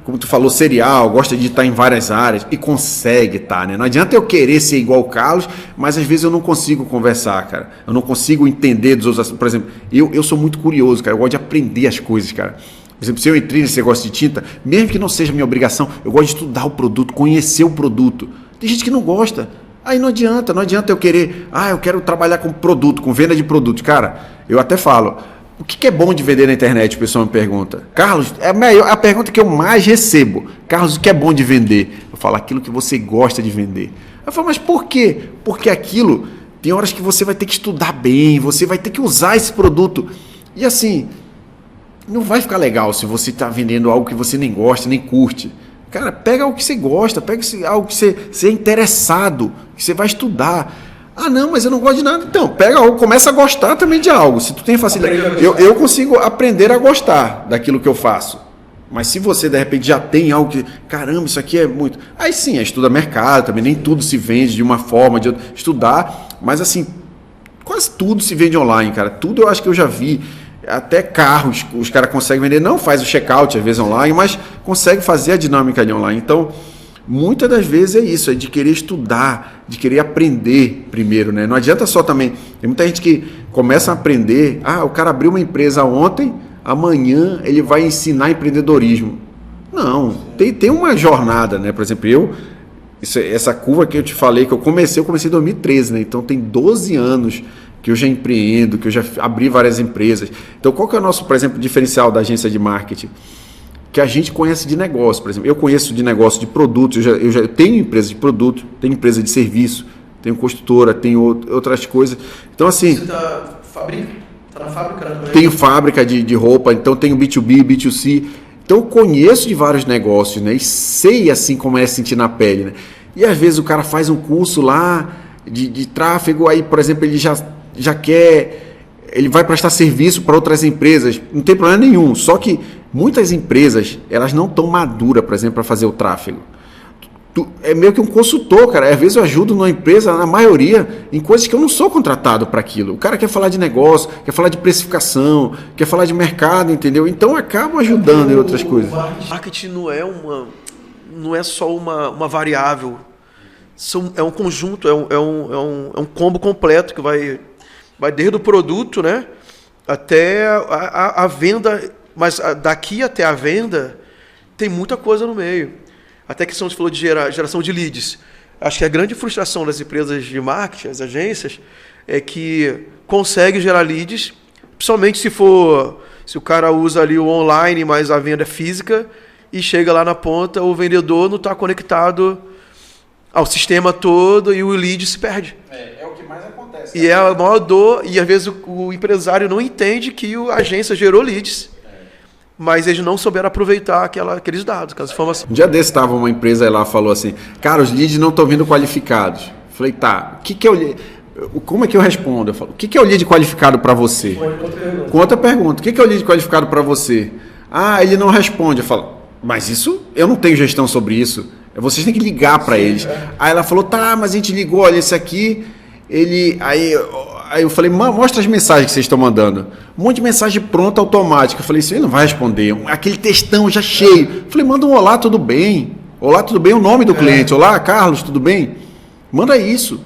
como tu falou, serial, gosta de estar em várias áreas e consegue estar, né? Não adianta eu querer ser igual o Carlos, mas às vezes eu não consigo conversar, cara. Eu não consigo entender dos outros. Por exemplo, eu sou muito curioso, cara. Eu gosto de aprender as coisas, cara. Por exemplo, se eu entrei nesse negócio de tinta, mesmo que não seja minha obrigação, eu gosto de estudar o produto, conhecer o produto. Tem gente que não gosta. Aí não adianta eu querer, eu quero trabalhar com produto, com venda de produto. Cara, eu até falo, o que é bom de vender na internet? O pessoal me pergunta. Carlos, é a pergunta que eu mais recebo. Carlos, o que é bom de vender? Eu falo, aquilo que você gosta de vender. Eu falo, mas por quê? Porque aquilo, tem horas que você vai ter que estudar bem, você vai ter que usar esse produto. E assim, não vai ficar legal se você está vendendo algo que você nem gosta, nem curte. Cara, pega algo que você gosta, pega algo que você é interessado, que você vai estudar. Não, mas eu não gosto de nada. Então, pega algo, começa a gostar também de algo. Se tu tem facilidade, eu consigo aprender a gostar daquilo que eu faço. Mas se você, de repente, já tem algo que, caramba, isso aqui é muito... Aí sim, estuda mercado também, nem tudo se vende de uma forma, de outra. Estudar, mas assim, quase tudo se vende online, cara. Tudo eu acho que eu já vi. Até carros, os caras conseguem vender. Não faz o check-out, às vezes, online, mas consegue fazer a dinâmica de online. Então... muitas das vezes é isso, é de querer estudar, de querer aprender primeiro, né? Não adianta só também... Tem muita gente que começa a aprender... o cara abriu uma empresa ontem, amanhã ele vai ensinar empreendedorismo. Não, tem uma jornada, né? Por exemplo, essa curva que eu te falei, que eu comecei em 2013, né? Então tem 12 anos que eu já empreendo, que eu já abri várias empresas. Então qual que é o nosso, por exemplo, diferencial da agência de marketing? Que a gente conhece de negócio, por exemplo. Eu conheço de negócio de produtos, eu já tenho empresa de produto, tenho empresa de serviço, tenho construtora, tenho outras coisas. Então, assim... Você está na fábrica? Né? Tenho fábrica de roupa, então tenho B2B, B2C. Então, eu conheço de vários negócios, né? E sei, assim, como é sentir na pele, né? E, às vezes, o cara faz um curso lá de tráfego, aí, por exemplo, ele já quer... Ele vai prestar serviço para outras empresas, não tem problema nenhum, só que muitas empresas, elas não estão maduras, por exemplo, para fazer o tráfego. É meio que um consultor, cara. Às vezes eu ajudo numa empresa, na maioria, em coisas que eu não sou contratado para aquilo. O cara quer falar de negócio, quer falar de precificação, quer falar de mercado, entendeu? Então acabo ajudando em outras coisas. Marketing não é só uma variável, é um conjunto, é um combo completo que vai desde o produto, né, até a venda, mas daqui até a venda tem muita coisa no meio. Até que você falou de geração de leads. Acho que a grande frustração das empresas de marketing, as agências, é que consegue gerar leads, principalmente se o cara usa ali o online, mas a venda é física, e chega lá na ponta, o vendedor não está conectado ao sistema todo e o lead se perde. É o que mais acontece. E é a maior dor, e às vezes o empresário não entende que a agência gerou leads, mas eles não souberam aproveitar aqueles dados, aquelas informações. Um dia desse estava uma empresa lá, falou assim, cara, os leads não estão vindo qualificados. Falei, tá, o que é o lead? Como é que eu respondo? Eu falo, o que é o lead qualificado para você? Com outra pergunta, o que é o lead qualificado para você? Ele não responde. Eu falo, mas isso, eu não tenho gestão sobre isso. Vocês têm que ligar para eles. Aí ela falou, tá, mas a gente ligou, olha, esse aqui, aí eu falei, mostra as mensagens que vocês estão mandando. Um monte de mensagem pronta, automática. Eu falei, isso aí não vai responder. Aquele textão já cheio. Eu falei, manda um olá, tudo bem? Olá, tudo bem? O nome do cliente. Olá, Carlos, tudo bem? Manda isso.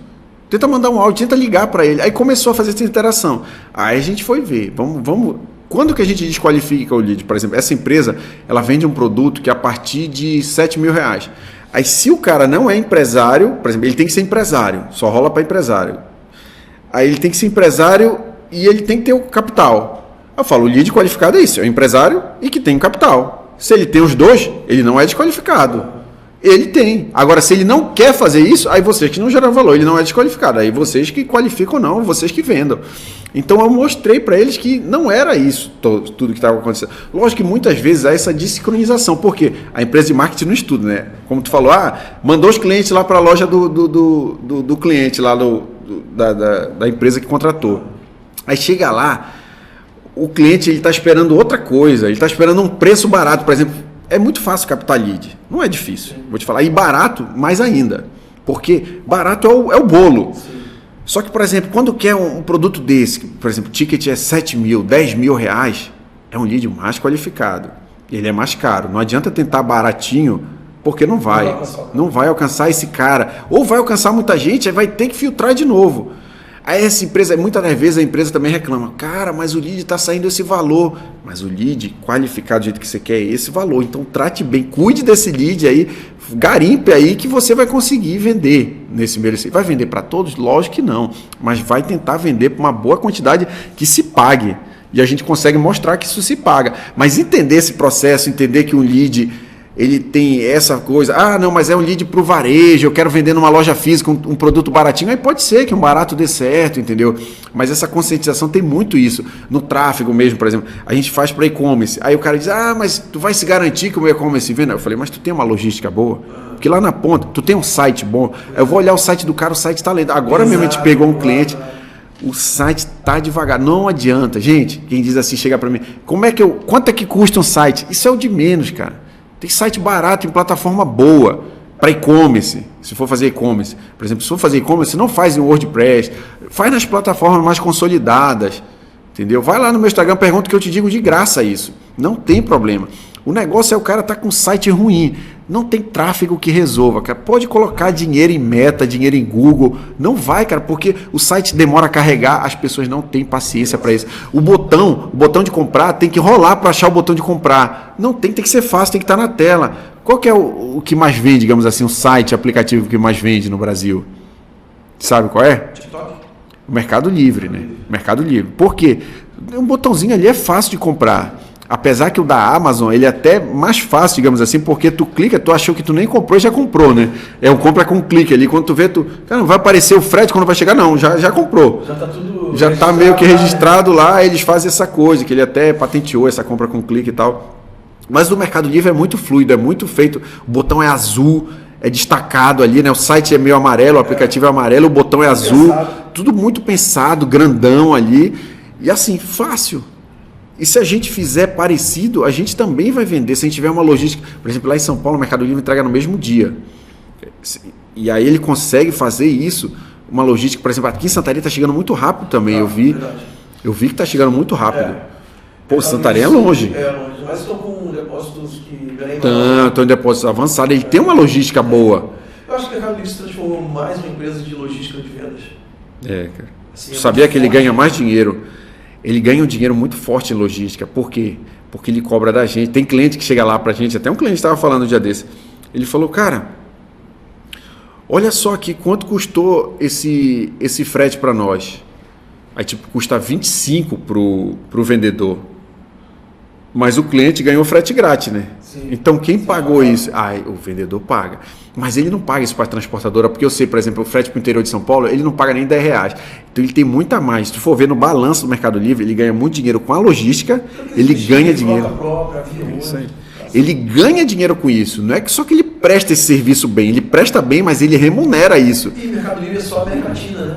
Tenta mandar um áudio, tenta ligar para ele. Aí começou a fazer essa interação. Aí a gente foi ver. Vamos. Quando que a gente desqualifica o lead? Por exemplo, essa empresa, ela vende um produto que é a partir de R$7.000. Aí se o cara não é empresário, por exemplo, ele tem que ser empresário, só rola para empresário. Aí ele tem que ser empresário e ele tem que ter o capital. Eu falo, o lead qualificado é isso, é um empresário e que tem capital. Se ele tem os dois, ele não é desqualificado. Ele tem. Agora, se ele não quer fazer isso, aí vocês que não geram valor, ele não é desqualificado. Aí vocês que qualificam ou não, vocês que vendam. Então eu mostrei para eles que não era isso tudo que estava acontecendo. Lógico que muitas vezes há essa desincronização, porque a empresa de marketing não estuda, né? Como tu falou, mandou os clientes lá para a loja do cliente, lá da empresa que contratou. Aí chega lá, o cliente está esperando outra coisa, ele está esperando um preço barato, por exemplo. É muito fácil captar lead, não é difícil, vou te falar. E barato, mais ainda, porque barato é o bolo. Sim. Só que, por exemplo, quando quer um produto desse, por exemplo, o ticket é 7 mil, 10 mil reais, é um lead mais qualificado. Ele é mais caro. Não adianta tentar baratinho, porque não vai alcançar esse cara. Ou vai alcançar muita gente, aí vai ter que filtrar de novo. Aí essa empresa, muitas das vezes a empresa também reclama, cara, mas o lead está saindo esse valor. Mas o lead qualificado do jeito que você quer é esse valor. Então trate bem, cuide desse lead aí, garimpe aí que você vai conseguir vender nesse merecido. Vai vender para todos? Lógico que não, mas vai tentar vender para uma boa quantidade que se pague. E a gente consegue mostrar que isso se paga. Mas entender esse processo, entender que um lead... ele tem essa coisa, não, mas é um lead para o varejo, eu quero vender numa loja física um produto baratinho, aí pode ser que um barato dê certo, entendeu? Mas essa conscientização tem muito isso, no tráfego mesmo, por exemplo, a gente faz para e-commerce, aí o cara diz, mas tu vai se garantir que o e-commerce venda? Eu falei, mas tu tem uma logística boa? Porque lá na ponta, tu tem um site bom, eu vou olhar o site do cara, o site está lento, agora mesmo a gente pegou um cliente, o site tá devagar, não adianta, gente, quem diz assim, chega para mim, quanto é que custa um site? Isso é o de menos, cara. Tem site barato em plataforma boa para e-commerce. Se for fazer e-commerce, por exemplo, se for fazer e-commerce, não faz em WordPress, faz nas plataformas mais consolidadas, entendeu? Vai lá no meu Instagram, pergunta que eu te digo de graça isso. Não tem problema. O negócio é o cara tá com um site ruim, não tem tráfego que resolva, cara. Pode colocar dinheiro em Meta, dinheiro em Google, não vai, cara, porque o site demora a carregar, as pessoas não têm paciência para isso. O botão de comprar tem que rolar para achar o botão de comprar. Não tem que ser fácil, tem que estar na tela. Qual que é o que mais vende, digamos assim, um site, aplicativo que mais vende no Brasil? Sabe qual é? TikTok. O Mercado Livre, né? Mercado Livre. Por quê? Um botãozinho ali é fácil de comprar. Apesar que o da Amazon, ele é até mais fácil, digamos assim, porque tu clica, tu achou que tu nem comprou e já comprou, né? É um compra com clique ali, quando tu vê, cara, não vai aparecer o frete quando vai chegar, não, já comprou. Já tá tudo já tá meio que registrado lá, eles fazem essa coisa, que ele até patenteou essa compra com clique e tal. Mas o Mercado Livre é muito fluido, é muito feito, o botão é azul, é destacado ali, né? O site é meio amarelo, o aplicativo é amarelo, o botão é azul, tudo muito pensado, grandão ali, e assim, fácil. E se a gente fizer parecido, a gente também vai vender. Se a gente tiver uma logística, por exemplo, lá em São Paulo, o Mercado Livre entrega no mesmo dia. E aí ele consegue fazer isso, uma logística, por exemplo, aqui em Santarém está chegando muito rápido também. Eu vi que está chegando muito rápido. Pô, Santarém é longe. É longe, mas estou com depósitos que ganham. Estou em depósitos avançados. Ele tem uma logística boa. Eu acho que o Mercado Livre se transformou mais uma empresa de logística de vendas. Cara. Assim, sabia que ele ganha mais dinheiro? Ele ganha um dinheiro muito forte em logística. Por quê? Porque ele cobra da gente. Tem cliente que chega lá pra gente, até um cliente estava falando um dia desse. Ele falou, cara, olha só aqui quanto custou esse frete para nós. Aí tipo, custa 25 pro vendedor. Mas o cliente ganhou frete grátis, né? Sim. Então quem pagou isso? O vendedor paga. Mas ele não paga isso para a transportadora, porque eu sei, por exemplo, o frete para o interior de São Paulo, ele não paga nem R$10. Então ele tem muito a mais. Se tu for ver no balanço do Mercado Livre, ele ganha muito dinheiro com a logística, ele ganha dinheiro. Isso aí. Ele ganha dinheiro com isso. Não é que só que ele presta esse serviço bem, ele presta bem, mas ele remunera isso. E o Mercado Livre é só América Latina, né?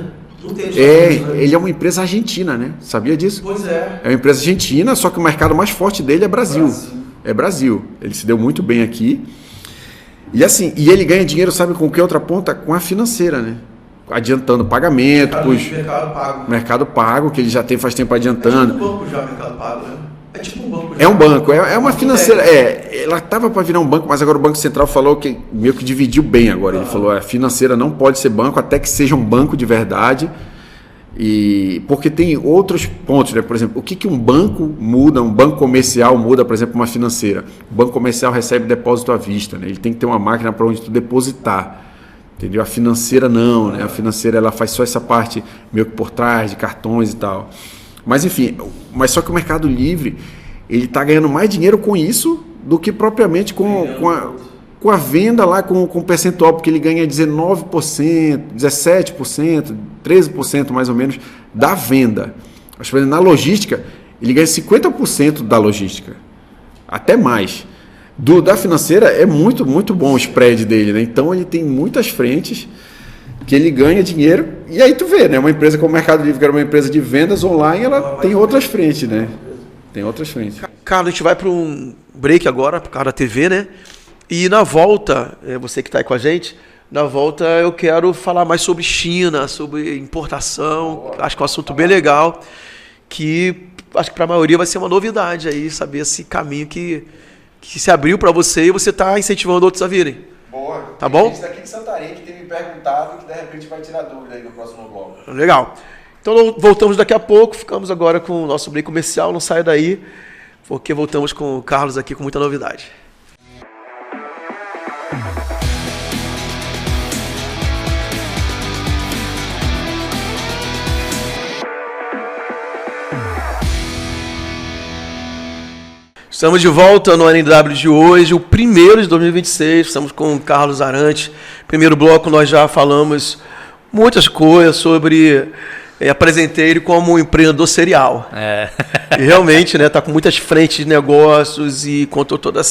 Ele é uma empresa argentina, né? Sabia disso? Pois é. É uma empresa argentina, só que o mercado mais forte dele é Brasil. É Brasil. Ele se deu muito bem aqui. E assim, ele ganha dinheiro, sabe com que outra ponta? Com a financeira, né? Adiantando pagamento. Mercado Pago, que ele já tem faz tempo adiantando. É tipo um banco já, Mercado Pago, né? É tipo um banco. É um banco, é uma financeira. Ela estava para virar um banco, mas agora o Banco Central falou que meio que dividiu bem agora. Ele falou, a financeira não pode ser banco até que seja um banco de verdade. E porque tem outros pontos, né? Por exemplo, o que um banco muda, um banco comercial muda, por exemplo, uma financeira. O banco comercial recebe depósito à vista, né? Ele tem que ter uma máquina para onde tu depositar. Entendeu? A financeira não, né? A financeira ela faz só essa parte meio que por trás de cartões e tal. Mas enfim, só que o Mercado Livre, ele está ganhando mais dinheiro com isso do que propriamente com com a venda lá, com o percentual, porque ele ganha 19%, 17%, 13% mais ou menos da venda. Mas, por exemplo, na logística, ele ganha 50% da logística, até mais. Da financeira é muito, muito bom o spread dele, né? Então ele tem muitas frentes que ele ganha dinheiro, e aí tu vê, né? Uma empresa como o Mercado Livre, que era uma empresa de vendas online, ela tem outras frentes, né? Tem outras frentes. Carlos, a gente vai para um break agora, por causa da TV, né? E na volta, você que está aí com a gente, na volta eu quero falar mais sobre China, sobre importação. Acho que é um assunto bem legal, que acho que para a maioria vai ser uma novidade aí, saber esse caminho que se abriu para você e você está incentivando outros a virem. Boa. Tá bom? Tem gente daqui de Santarém que tem me perguntado, que de repente vai tirar dúvida aí no próximo bloco. Legal. Então voltamos daqui a pouco, ficamos agora com o nosso break comercial, não saia daí, porque voltamos com o Carlos aqui com muita novidade. Estamos de volta no NW de hoje, o primeiro de 2026, estamos com o Carlos Arantes. Primeiro bloco nós já falamos muitas coisas sobre, apresentei ele como um empreendedor serial. E realmente, né, tá com muitas frentes de negócios e contou toda a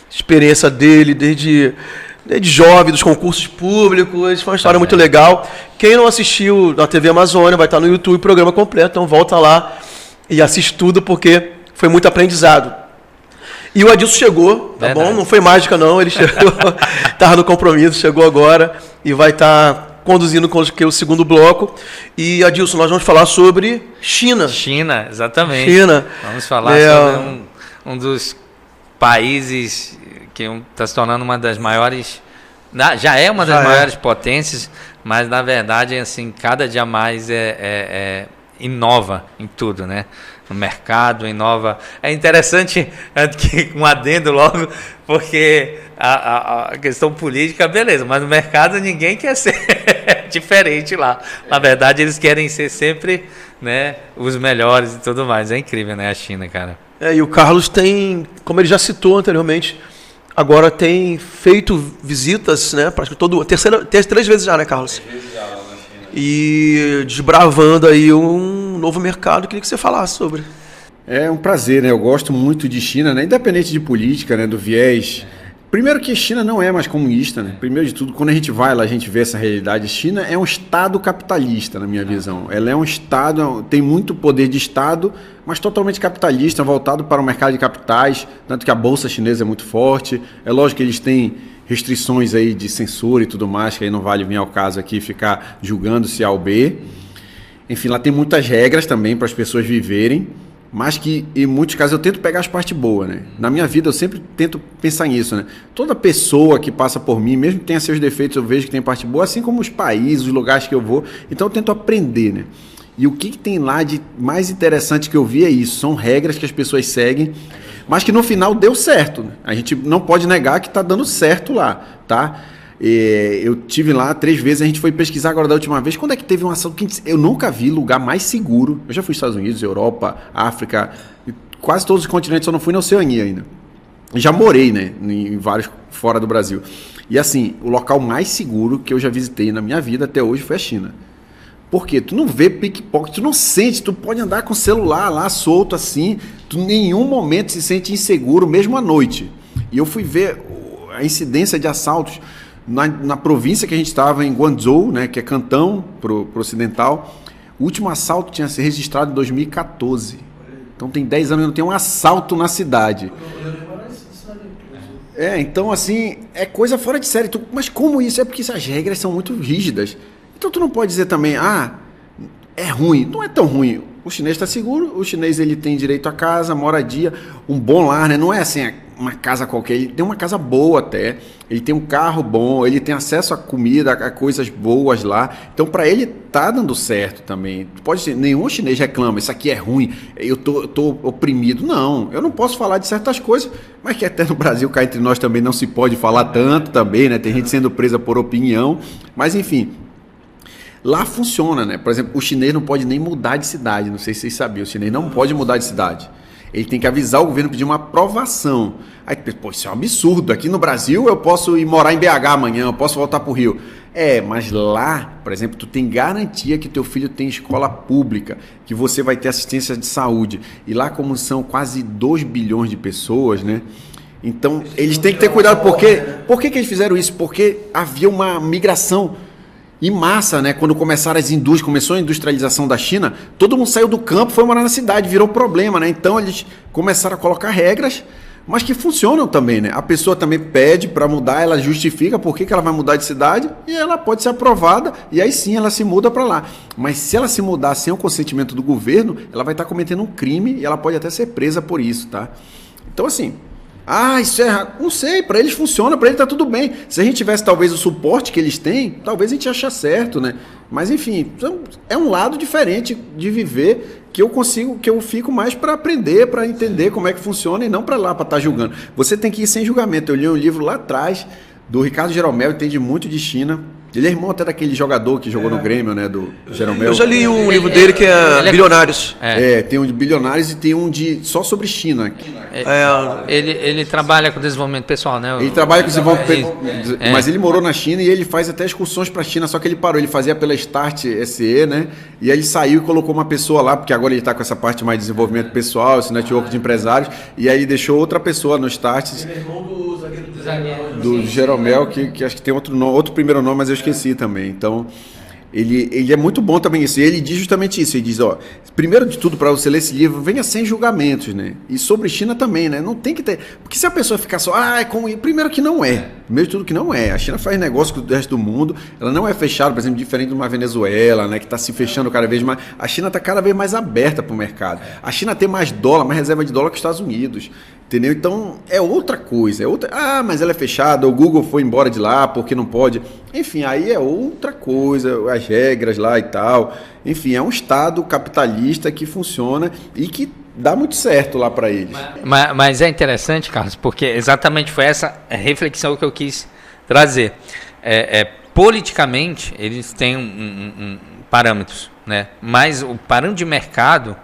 experiência dele, desde jovem, dos concursos públicos, foi uma história muito legal. Quem não assistiu na TV Amazônia vai estar no YouTube, programa completo, então volta lá e assiste tudo, porque foi muito aprendizado. E o Adilson chegou, tá bom? Não foi mágica não, ele chegou, estava no compromisso, chegou agora e vai estar conduzindo o segundo bloco. E Adilson, nós vamos falar sobre China. China, exatamente. China. Vamos falar sobre um dos países que está se tornando uma das maiores, já é uma das maiores potências, mas na verdade, assim, cada dia mais inova em tudo, né? No mercado, inova. É interessante, um adendo logo, porque a questão política, beleza, mas no mercado ninguém quer ser diferente lá. Na verdade, eles querem ser sempre, né, os melhores e tudo mais. É incrível, né, a China, cara. E o Carlos tem, como ele já citou anteriormente, agora tem feito visitas, né, para três vezes já, né, Carlos? 3 vezes já lá na China. E desbravando aí um novo mercado, queria que você falasse sobre. É um prazer, né? Eu gosto muito de China, né? Independente de política, né? Do viés. Primeiro que China não é mais comunista, né? Primeiro de tudo, quando a gente vai lá, a gente vê essa realidade. China é um estado capitalista, na minha visão. Ela é um estado, tem muito poder de estado, mas totalmente capitalista, voltado para o mercado de capitais, tanto que a bolsa chinesa é muito forte. É lógico que eles têm restrições aí de censura e tudo mais, que aí não vale vir ao caso aqui ficar julgando se A ou B. Enfim, lá tem muitas regras também para as pessoas viverem, mas que em muitos casos eu tento pegar as partes boas, né? Na minha vida eu sempre tento pensar nisso, né? Toda pessoa que passa por mim, mesmo que tenha seus defeitos, eu vejo que tem parte boa, assim como os países, os lugares que eu vou. Então eu tento aprender, né? E o que tem lá de mais interessante que eu vi é isso, são regras que as pessoas seguem, mas que no final deu certo, né? A gente não pode negar que está dando certo lá, tá? Eu tive lá 3 vezes, a gente foi pesquisar agora da última vez, quando é que teve um assalto? Eu nunca vi lugar mais seguro. Eu já fui nos Estados Unidos, Europa, África, quase todos os continentes, só não fui na Oceania ainda. Já morei, né, em vários fora do Brasil. E assim, o local mais seguro que eu já visitei na minha vida até hoje foi a China. Por quê? Tu não vê pickpocket, tu não sente, tu pode andar com o celular lá solto assim, tu em nenhum momento se sente inseguro, mesmo à noite. E eu fui ver a incidência de assaltos na província que a gente estava, em Guangzhou, né, que é Cantão, pro ocidental. O último assalto tinha sido registrado em 2014. Então tem 10 anos que não tem um assalto na cidade. Então assim, é coisa fora de série. Mas como isso? É porque essas regras são muito rígidas. Então tu não pode dizer também, é ruim. Não é tão ruim. O chinês está seguro, o chinês ele tem direito a casa, moradia, um bom lar, né? Não é assim uma casa qualquer, ele tem uma casa boa até, ele tem um carro bom, ele tem acesso a comida, a coisas boas lá. Então para ele tá dando certo também. Pode ser, nenhum chinês reclama, isso aqui é ruim, eu tô oprimido. Não, eu não posso falar de certas coisas, mas que até no Brasil, cá entre nós também não se pode falar tanto também, né? Tem gente sendo presa por opinião, mas enfim. Lá funciona, né? Por exemplo, o chinês não pode nem mudar de cidade. Não sei se vocês sabiam. O chinês não pode mudar de cidade. Ele tem que avisar o governo, pedir uma aprovação. Aí, pô, isso é um absurdo. Aqui no Brasil eu posso ir morar em BH amanhã, eu posso voltar para o Rio. Mas lá, por exemplo, tu tem garantia que teu filho tem escola pública, que você vai ter assistência de saúde. E lá, como são quase 2 bilhões de pessoas, né? Então, eles têm que ter cuidado. Por que eles fizeram isso? Porque havia uma migração em massa, né? Quando começaram as indústrias, começou a industrialização da China, todo mundo saiu do campo, foi morar na cidade, virou problema, né? Então, eles começaram a colocar regras, mas que funcionam também, né? A pessoa também pede para mudar, ela justifica por que ela vai mudar de cidade e ela pode ser aprovada e aí sim ela se muda para lá. Mas se ela se mudar sem o consentimento do governo, ela vai estar cometendo um crime e ela pode até ser presa por isso, tá? Então assim, isso é errado. Não sei, para eles funciona, para eles tá tudo bem. Se a gente tivesse talvez o suporte que eles têm, talvez a gente ache certo, né? Mas enfim, é um lado diferente de viver que eu fico mais para aprender, para entender como é que funciona e não para lá para estar julgando. Você tem que ir sem julgamento. Eu li um livro lá atrás do Ricardo Jeromel, entende muito de China. Ele é irmão até daquele jogador que jogou no Grêmio, né, do Jeromel. Eu já li um livro dele que é Bilionários. Tem um de bilionários e tem um só sobre China. Ele trabalha com desenvolvimento pessoal, né? Ele trabalha com desenvolvimento, mas ele morou na China e ele faz até excursões para a China, só que ele parou, ele fazia pela Start SE, né? E aí ele saiu e colocou uma pessoa lá, porque agora ele está com essa parte mais de desenvolvimento pessoal, esse network de empresários, e aí ele deixou outra pessoa no Start. Ele é irmão do zagueiro do Jeromel, que acho que tem outro primeiro nome, mas eu esqueci também. Então, ele é muito bom também isso. E ele diz justamente isso. Ele diz, primeiro de tudo, para você ler esse livro, venha sem julgamentos, né? E sobre China também, né? Não tem que ter... Porque se a pessoa ficar só, primeiro que não é. Primeiro de tudo que não é. A China faz negócio com o resto do mundo. Ela não é fechada, por exemplo, diferente de uma Venezuela, né? Que está se fechando cada vez mais. A China está cada vez mais aberta para o mercado. A China tem mais dólar, mais reserva de dólar que os Estados Unidos. Entendeu? Então, é outra coisa. Mas ela é fechada, o Google foi embora de lá porque não pode. Enfim, aí é outra coisa, as regras lá e tal. Enfim, é um Estado capitalista que funciona e que dá muito certo lá para eles. Mas é interessante, Carlos, porque exatamente foi essa reflexão que eu quis trazer. Politicamente, eles têm parâmetros, né? Mas o parâmetro de mercado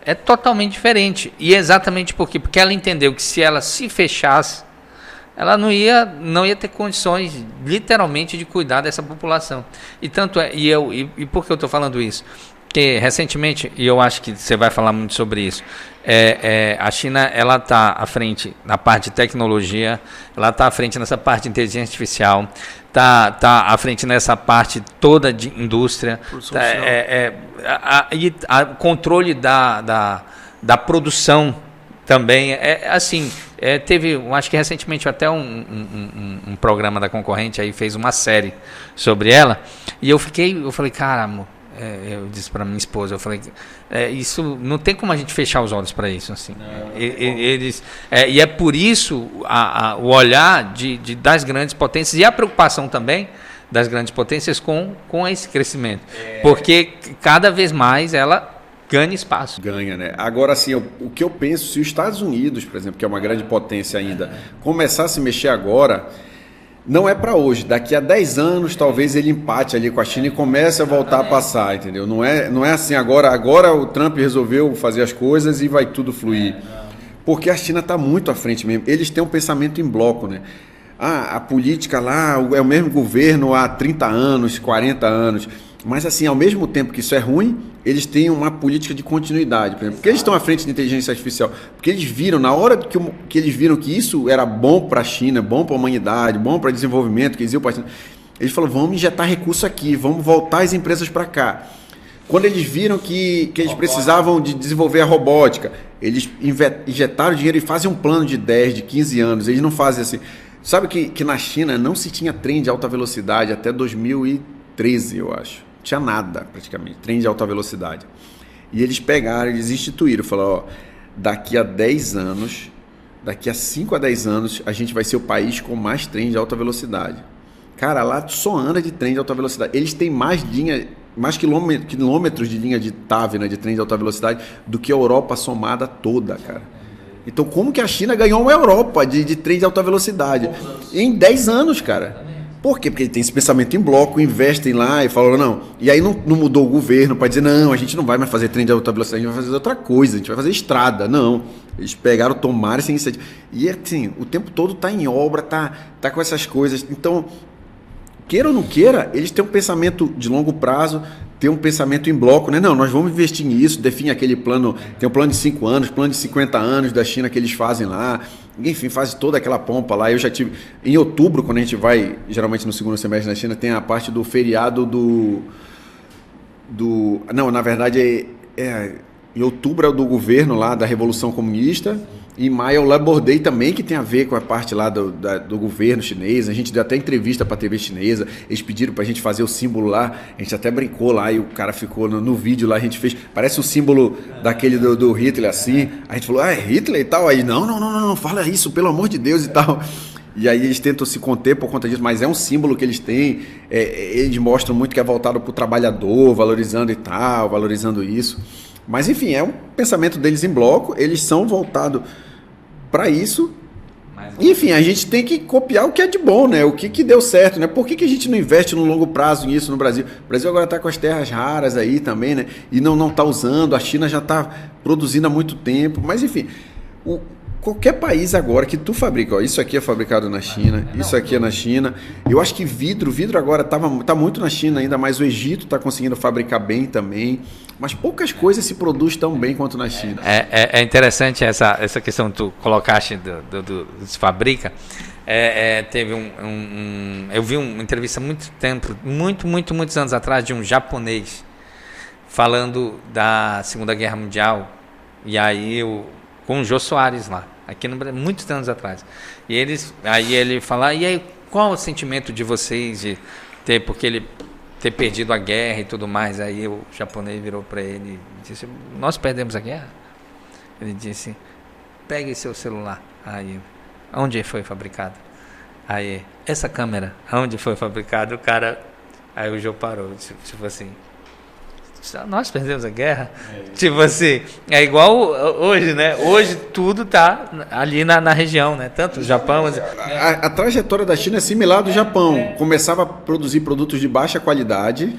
é totalmente diferente. E exatamente por quê? Porque ela entendeu que se ela se fechasse, ela não ia ter condições, literalmente, de cuidar dessa população. E tanto e por que eu estou falando isso? Porque recentemente, e eu acho que você vai falar muito sobre isso, a China ela está à frente na parte de tecnologia, ela está à frente nessa parte de inteligência artificial, está à frente nessa parte toda de indústria, o controle da produção também. Teve, acho que recentemente até um programa da concorrente aí fez uma série sobre ela, e eu falei, caramba. Eu disse para minha esposa, eu falei, isso não tem como a gente fechar os olhos para isso, assim. E é por isso o olhar das grandes potências e a preocupação também das grandes potências com esse crescimento, porque cada vez mais ela ganha espaço. Ganha, né? Agora, assim, o que eu penso, se os Estados Unidos, por exemplo, que é uma grande potência ainda, começar a se mexer agora, não é para hoje. Daqui a 10 anos, talvez ele empate ali com a China e comece a voltar a passar, entendeu? Não é assim, agora o Trump resolveu fazer as coisas e vai tudo fluir. Porque a China está muito à frente mesmo. Eles têm um pensamento em bloco, né? A política lá é o mesmo governo há 30 anos, 40 anos. Mas, assim, ao mesmo tempo que isso é ruim, eles têm uma política de continuidade. Por exemplo, porque eles estão à frente de inteligência artificial? Porque eles viram, na hora que eles viram que isso era bom para a China, bom para a humanidade, bom para o desenvolvimento, que eles iam para a China, eles falaram, vamos injetar recurso aqui, vamos voltar as empresas para cá. Quando eles viram que eles precisavam de desenvolver a robótica, eles injetaram dinheiro e fazem um plano de 10, de 15 anos. Eles não fazem assim. Sabe que na China não se tinha trem de alta velocidade até 2013, eu acho. Tinha nada, praticamente, trem de alta velocidade. E eles pegaram, eles instituíram, falaram, daqui a 10 anos, daqui a 5 a 10 anos, a gente vai ser o país com mais trem de alta velocidade. Cara, lá só anda de trem de alta velocidade. Eles têm mais quilômetros de linha de TAV, né, de trem de alta velocidade, do que a Europa somada toda, cara. Então, como que a China ganhou uma Europa de trem de alta velocidade? Em 10 anos, cara. Por quê? Porque ele tem esse pensamento em bloco, investem lá e falam, não. E aí não mudou o governo para dizer, não, a gente não vai mais fazer trem de alta velocidade, a gente vai fazer outra coisa, a gente vai fazer estrada. Não. Eles pegaram, tomaram essa iniciativa. E assim, o tempo todo tá em obra, tá com essas coisas. Então, queira ou não queira, eles têm um pensamento de longo prazo, tem um pensamento em bloco, né? Não, nós vamos investir nisso, define aquele plano, tem um plano de 5 anos, plano de 50 anos da China que eles fazem lá, enfim, faz toda aquela pompa lá. Eu já tive, em outubro, quando a gente vai, geralmente no segundo semestre na China, tem a parte do feriado não, na verdade, em outubro é o do governo lá, da Revolução Comunista. Em maio é o Labor Day também, que tem a ver com a parte lá do governo chinês. A gente deu até entrevista para a TV chinesa. Eles pediram para a gente fazer o símbolo lá. A gente até brincou lá e o cara ficou no vídeo lá. A gente fez, parece o símbolo daquele do Hitler assim. A gente falou, é Hitler e tal. Aí, não, fala isso, pelo amor de Deus e tal. E aí eles tentam se conter por conta disso, mas é um símbolo que eles têm. Eles mostram muito que é voltado para o trabalhador, valorizando e tal, valorizando isso. Mas enfim, é um pensamento deles em bloco, eles são voltados para isso. Enfim, a gente tem que copiar o que é de bom, né? O que deu certo, né? Por que a gente não investe no longo prazo nisso no Brasil? O Brasil agora está com as terras raras aí também, né? E não está usando, a China já está produzindo há muito tempo. Mas enfim, qualquer país agora que tu fabrica, ó, isso aqui é fabricado na China, isso aqui é na China. Eu acho que vidro agora tá muito na China ainda, mas o Egito está conseguindo fabricar bem também. Mas poucas coisas se produzem tão bem quanto na China. É interessante essa questão que tu colocaste do se fabrica. Teve eu vi uma entrevista há muito tempo, muitos anos atrás, de um japonês falando da Segunda Guerra Mundial. E aí com o Jô Soares lá, aqui no Brasil, muitos anos atrás. E aí ele fala, e aí qual o sentimento de vocês de ter perdido a guerra e tudo mais? Aí o japonês virou para ele e disse, nós perdemos a guerra? Ele disse, pegue seu celular. Aí, onde foi fabricado? Aí, essa câmera, onde foi fabricado? O cara, aí o Jô parou, tipo assim, nós perdemos a guerra? Tipo assim, é igual hoje, né? Hoje tudo tá ali na região, né? Tanto o Japão... A trajetória da China é similar à do Japão. Começava a produzir produtos de baixa qualidade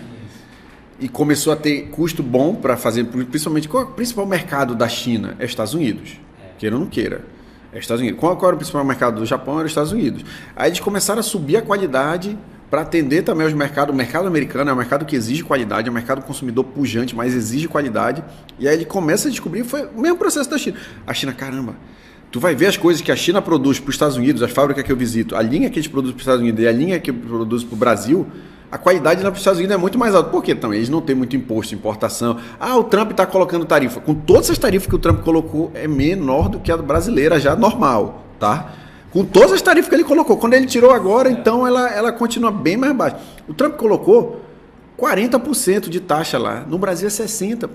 e começou a ter custo bom para fazer, principalmente, qual é o principal mercado da China? É Estados Unidos. Queira ou não queira. É Estados Unidos. Qual era o principal mercado do Japão? Era os Estados Unidos. Aí eles começaram a subir a qualidade para atender também os mercados. O mercado americano é um mercado que exige qualidade, é um mercado consumidor pujante, mas exige qualidade. E aí ele começa a descobrir, foi o mesmo processo da China. A China, caramba, tu vai ver as coisas que a China produz para os Estados Unidos, as fábricas que eu visito, a linha que eles produzem para os Estados Unidos e a linha que produzem para o Brasil, a qualidade lá para os Estados Unidos é muito mais alta. Por quê? Então, eles não têm muito imposto de importação. O Trump está colocando tarifa. Com todas as tarifas que o Trump colocou, é menor do que a brasileira já normal, tá? Com todas as tarifas que ele colocou. Quando ele tirou agora, então ela continua bem mais baixa. O Trump colocou 40% de taxa lá. No Brasil é 60%.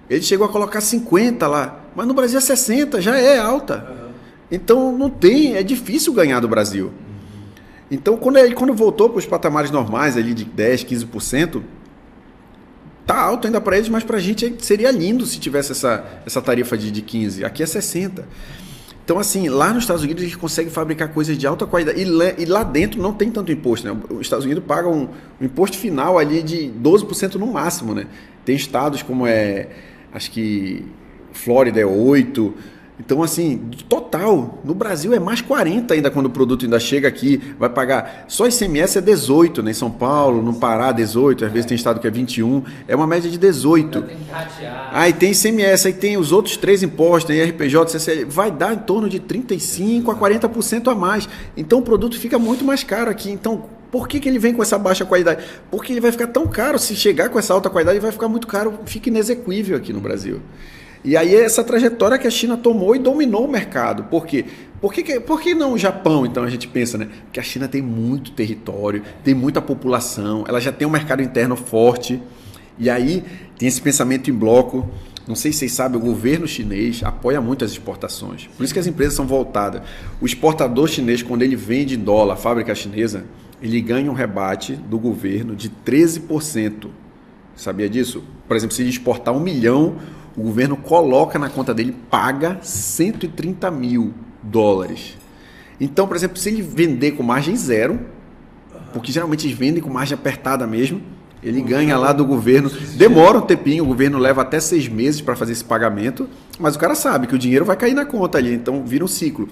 Ele chegou a colocar 50% lá. Mas no Brasil é 60%, já é alta. Então não tem, é difícil ganhar do Brasil. Então quando voltou para os patamares normais ali de 10%, 15%, tá alto ainda para eles, mas para a gente seria lindo se tivesse essa tarifa de 15%. Aqui é 60%. Então, assim, lá nos Estados Unidos a gente consegue fabricar coisas de alta qualidade. E lá dentro não tem tanto imposto, né? Os Estados Unidos pagam um imposto final ali de 12% no máximo, né? Tem estados como acho que Flórida é 8%. Então, assim, total, no Brasil é mais 40% ainda quando o produto ainda chega aqui, vai pagar. Só ICMS é 18%, né? Em São Paulo, no Pará, 18%, às vezes tem estado que é 21%, é uma média de 18%. Aí tem ICMS, aí tem os outros 3 impostos, né? IRPJ, CCL, vai dar em torno de 35% a 40% a mais. Então o produto fica muito mais caro aqui. Então, por que ele vem com essa baixa qualidade? Porque ele vai ficar tão caro, se chegar com essa alta qualidade, ele vai ficar muito caro, fica inexequível aqui no Brasil. E aí é essa trajetória que a China tomou e dominou o mercado. Por quê? Por que não o Japão, então, a gente pensa, né? Porque a China tem muito território, tem muita população, ela já tem um mercado interno forte. E aí tem esse pensamento em bloco. Não sei se vocês sabem, o governo chinês apoia muito as exportações. Por isso que as empresas são voltadas. O exportador chinês, quando ele vende em dólar a fábrica chinesa, ele ganha um rebate do governo de 13%. Sabia disso? Por exemplo, se ele exportar 1 milhão... o governo coloca na conta dele, paga $130 mil. Então, por exemplo, se ele vender com margem zero, porque geralmente eles vendem com margem apertada mesmo. Ele ganha lá do governo, demora um tempinho, o governo leva até 6 meses para fazer esse pagamento, mas o cara sabe que o dinheiro vai cair na conta ali, então vira um ciclo.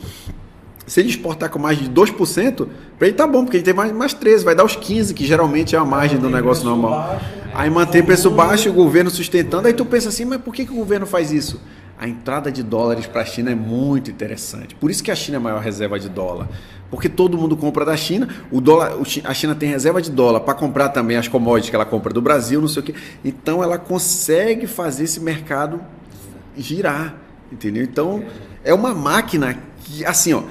Se ele exportar com mais de 2%, para ele tá bom, porque ele tem mais 13%, vai dar os 15%, que geralmente é a margem do negócio normal. Aí mantém preço baixo, o governo sustentando, aí tu pensa assim, mas por que o governo faz isso? A entrada de dólares para a China é muito interessante. Por isso que a China é a maior reserva de dólar. Porque todo mundo compra da China, a China tem reserva de dólar para comprar também as commodities que ela compra do Brasil, não sei o quê. Então ela consegue fazer esse mercado girar, entendeu? Então é uma máquina que, assim, ó,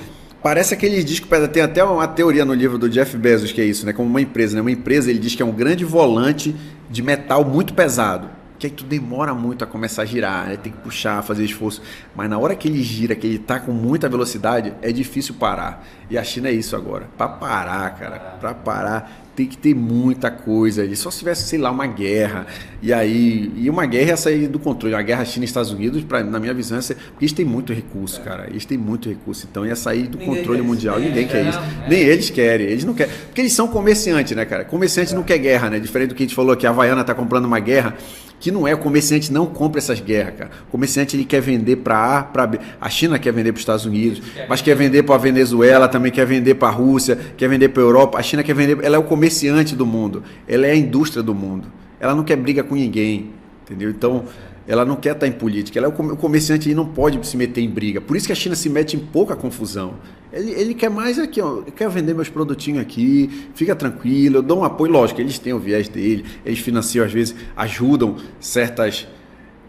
parece aqueles discos, tem até uma teoria no livro do Jeff Bezos que é isso, né? Como uma empresa, né? Uma empresa, ele diz que é um grande volante de metal muito pesado. Que aí tu demora muito a começar a girar, né? Tem que puxar, fazer esforço. Mas na hora que ele gira, que ele tá com muita velocidade, é difícil parar. E a China é isso agora. Para parar, cara, para parar tem que ter muita coisa ali. Só se tivesse, sei lá, uma guerra. E uma guerra ia sair do controle. Uma guerra China e Estados Unidos, na minha visão, porque eles têm muito recurso, cara. Eles têm muito recurso. Então ia sair do controle mundial. Ninguém quer isso. Nem eles querem. Eles não querem. Porque eles são comerciantes, né, cara? Comerciante não quer guerra, né? Diferente do que a gente falou que a Havaiana tá comprando uma guerra. Que não é, o comerciante não compra essas guerras, cara. O comerciante ele quer vender para A, para B. A China quer vender para os Estados Unidos, mas quer vender para a Venezuela, também quer vender para a Rússia, quer vender para a Europa. A China quer vender, ela é o comerciante do mundo, ela é a indústria do mundo. Ela não quer briga com ninguém, entendeu? Então, ela não quer estar em política. Ela é o comerciante, ele não pode se meter em briga. Por isso que a China se mete em pouca confusão. Ele quer mais aqui, ó, eu quero vender meus produtinhos aqui, fica tranquilo, eu dou um apoio, lógico, eles têm o viés dele, eles financiam às vezes, ajudam certas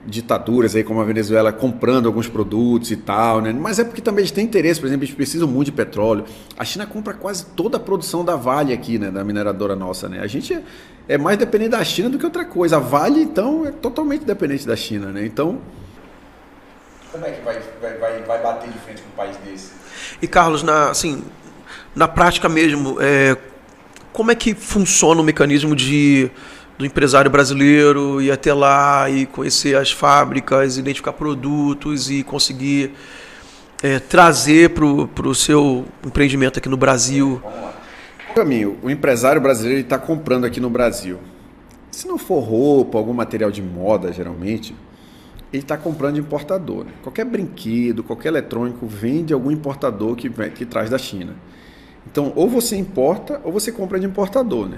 ditaduras aí como a Venezuela comprando alguns produtos e tal, né? Mas é porque também eles têm interesse, por exemplo, eles precisam muito de petróleo. A China compra quase toda a produção da Vale aqui, né, da mineradora nossa, né? A gente é mais dependente da China do que outra coisa. A Vale, então, é totalmente dependente da China, né? Então, como é que vai bater de frente com um país desse? E Carlos, na prática mesmo, como é que funciona o mecanismo do empresário brasileiro ir até lá e conhecer as fábricas, identificar produtos e conseguir trazer para o seu empreendimento aqui no Brasil? Vamos lá. Caminho, o empresário brasileiro está comprando aqui no Brasil. Se não for roupa, algum material de moda, geralmente, ele está comprando de importador. Né? Qualquer brinquedo, qualquer eletrônico vem de algum importador que traz da China. Então, ou você importa ou você compra de importador. Né?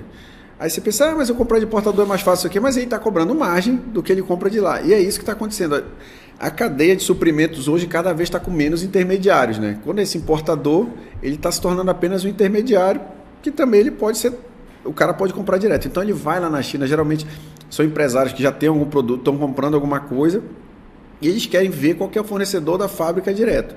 Aí você pensa, mas eu comprar de importador é mais fácil aqui, mas ele está cobrando margem do que ele compra de lá. E é isso que está acontecendo. A cadeia de suprimentos hoje cada vez está com menos intermediários. Né? Quando esse importador, ele está se tornando apenas um intermediário, que também ele pode ser, o cara pode comprar direto. Então ele vai lá na China, geralmente são empresários que já têm algum produto, estão comprando alguma coisa e eles querem ver qual que é o fornecedor da fábrica direto.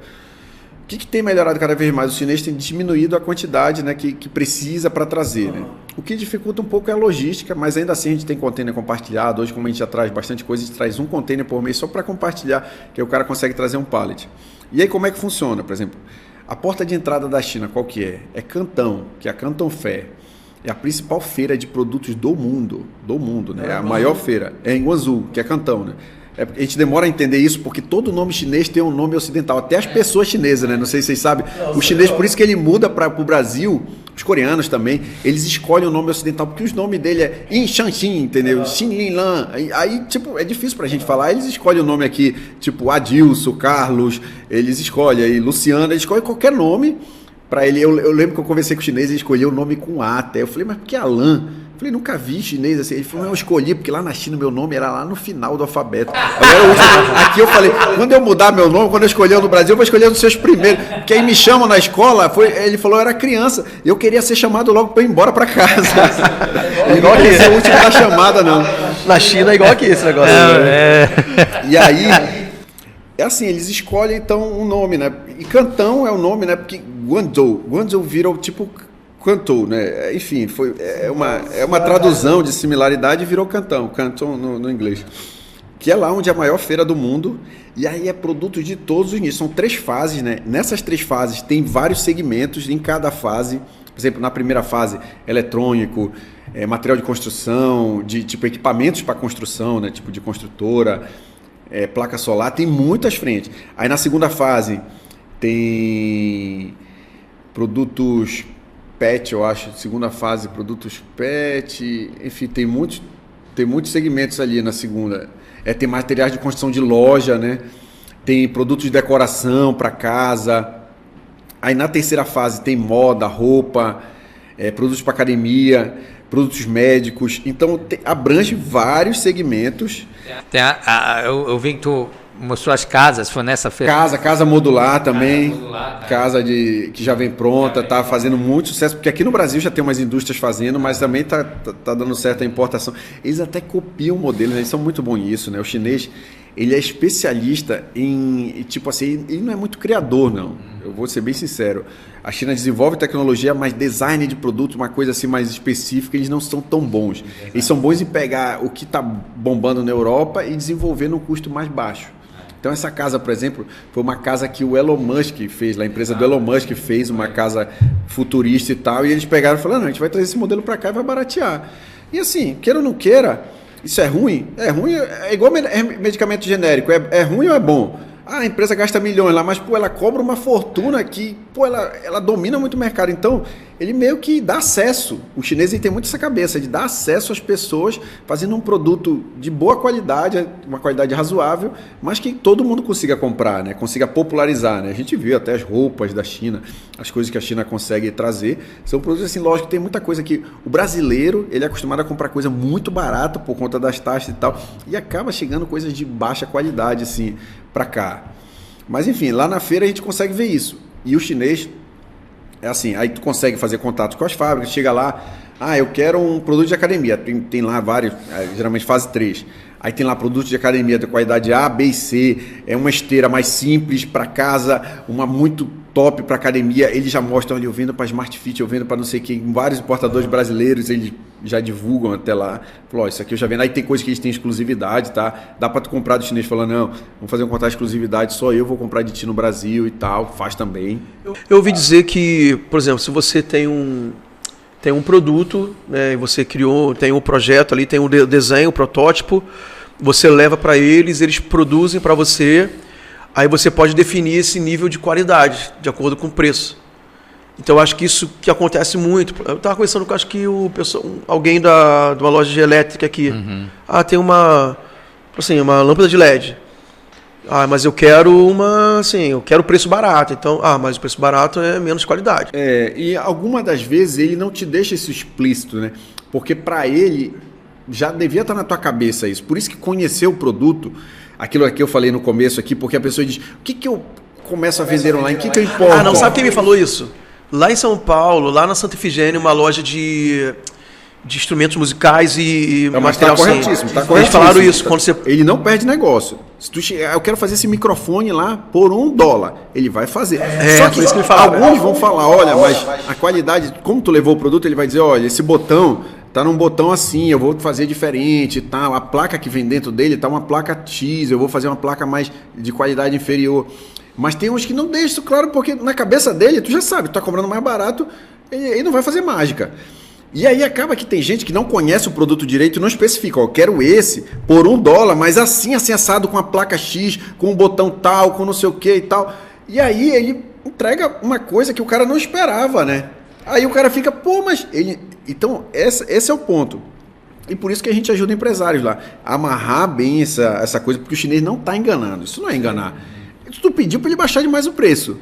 O que tem melhorado cada vez mais? O chinês tem diminuído a quantidade, né, que precisa para trazer. Né? O que dificulta um pouco é a logística, mas ainda assim a gente tem container compartilhado. Hoje, como a gente já traz bastante coisa, a gente traz um container por mês só para compartilhar, que aí o cara consegue trazer um pallet. E aí como é que funciona? Por exemplo, a porta de entrada da China, qual que é? É Cantão, que é a Canton Fair. É a principal feira de produtos do mundo, né? É a maior feira. É em Guangzhou, que é Cantão, né? A gente demora a entender isso porque todo nome chinês tem um nome ocidental, até as pessoas chinesas, né? Não sei se vocês sabem. O chinês, por isso que ele muda para o Brasil, os coreanos também, eles escolhem o nome ocidental, porque os nomes dele é Yin Shanxin, entendeu? Xin Lin Lan. Aí, tipo, é difícil pra gente falar. Eles escolhem o nome aqui, tipo Adilson, Carlos, eles escolhem aí, Luciano, eles escolhem qualquer nome para ele. Eu lembro que eu conversei com o chinês e ele escolheu o nome com A até. Eu falei, mas por que Alan? Eu falei, nunca vi chinês assim. Ele falou, eu escolhi porque lá na China meu nome era lá no final do alfabeto. Aqui eu falei, quando eu mudar meu nome, quando eu escolher no Brasil, eu vou escolher um dos seus primeiros. Porque aí me chamam na escola, ele falou, eu era criança, eu queria ser chamado logo para ir embora para casa. Ele não queria ser o último da chamada, não. Na China é igual aqui esse negócio. E aí, é assim, eles escolhem então um nome, né? E Cantão é o nome, né? Porque Guangzhou virou tipo Cantou, né? Enfim, é uma tradução de similaridade e virou Cantão no inglês. Que é lá onde é a maior feira do mundo. E aí é produto de todos os níveis. São 3 fases, né? Nessas 3 fases tem vários segmentos em cada fase. Por exemplo, na primeira fase, eletrônico, material de construção, de tipo equipamentos para construção, né? Tipo de construtora, placa solar, tem muitas frentes. Aí na segunda fase tem produtos pet, eu acho. Segunda fase, produtos pet. Enfim, tem muitos segmentos ali na segunda. Tem materiais de construção de loja, né? Tem produtos de decoração para casa. Aí na terceira fase tem moda, roupa, produtos para academia, produtos médicos. Então abrange vários segmentos. Eu vi que tu mostrou as casas, foi nessa feira? Casa modular também. Casa que já vem pronta, tá fazendo muito sucesso, porque aqui no Brasil já tem umas indústrias fazendo, mas também tá dando certo a importação. Eles até copiam modelos, eles são muito bons nisso, né? O chinês, ele é especialista em, tipo assim, ele não é muito criador, não. Eu vou ser bem sincero. A China desenvolve tecnologia, mas design de produto, uma coisa assim mais específica, eles não são tão bons. Eles são bons em pegar o que está bombando na Europa e desenvolver num custo mais baixo. Então essa casa, por exemplo, foi uma casa que o Elon Musk fez, a empresa do Elon Musk fez uma casa futurista e tal, e eles pegaram e falaram, não, a gente vai trazer esse modelo para cá e vai baratear. E assim, queira ou não queira, isso é ruim? É ruim, é igual medicamento genérico, é ruim ou é bom? A empresa gasta milhões lá, mas pô, ela cobra uma fortuna que pô, ela domina muito o mercado. Então, ele meio que dá acesso. O chinês tem muito essa cabeça de dar acesso às pessoas, fazendo um produto de boa qualidade, uma qualidade razoável, mas que todo mundo consiga comprar, né? Consiga popularizar. Né? A gente viu até as roupas da China, as coisas que a China consegue trazer. São produtos assim, lógico, tem muita coisa que o brasileiro ele é acostumado a comprar coisa muito barata por conta das taxas e tal, e acaba chegando coisas de baixa qualidade assim para cá. Mas enfim, lá na feira a gente consegue ver isso. E o chinês é assim, aí tu consegue fazer contato com as fábricas, chega lá, eu quero um produto de academia, tem lá vários, geralmente fase 3. Aí tem lá produtos de academia da qualidade A, B e C, é uma esteira mais simples para casa, uma muito top para academia, eles já mostram ali, eu vendo para Smart Fit, eu vendo para não sei quem, vários importadores brasileiros, eles já divulgam até lá, falou, isso aqui eu já vendo, aí tem coisas que eles têm exclusividade, tá? Dá para tu comprar do chinês, falando, não, vamos fazer um contrato de exclusividade, só eu vou comprar de ti no Brasil e tal, faz também. Eu ouvi dizer que, por exemplo, se você tem um produto, né, você tem um projeto ali, tem um desenho, um protótipo, você leva para eles produzem para você, aí você pode definir esse nível de qualidade, de acordo com o preço. Então, eu acho que isso que acontece muito. Eu estava conversando com, acho que alguém de uma loja de elétrica aqui. Uhum. Tem uma lâmpada de LED. Mas eu quero eu quero preço barato. Então, mas o preço barato é menos qualidade. E algumas das vezes ele não te deixa isso explícito, né? Porque para ele já devia estar na tua cabeça isso. Por isso que conhecer o produto, aquilo que eu falei no começo aqui, porque a pessoa diz, o que eu começo a vender online? O que eu importo? Não, sabe quem me falou isso? Lá em São Paulo, lá na Santa Efigênia, uma loja de instrumentos musicais e material. Tá corretíssimo. Eles falaram isso. Quando você... Ele não perde negócio. Se tu chegar, eu quero fazer esse microfone lá por $1, ele vai fazer. Só que isso que alguns vão falar, olha, mas a qualidade, como tu levou o produto, ele vai dizer, olha, esse botão tá num botão assim, eu vou fazer diferente e tal. A placa que vem dentro dele tá uma placa X, eu vou fazer uma placa mais de qualidade inferior. Mas tem uns que não deixam isso claro, porque na cabeça dele, tu já sabe, tu tá cobrando mais barato, ele não vai fazer mágica. E aí acaba que tem gente que não conhece o produto direito e não especifica, eu quero esse por $1, mas assim assado com a placa X, com o botão tal, com não sei o que e tal. E aí ele entrega uma coisa que o cara não esperava, né? Aí o cara fica, mas ele... Então, esse é o ponto. E por isso que a gente ajuda empresários lá a amarrar bem essa coisa, porque o chinês não está enganando. Isso não é enganar. Tu pediu para ele baixar demais o preço.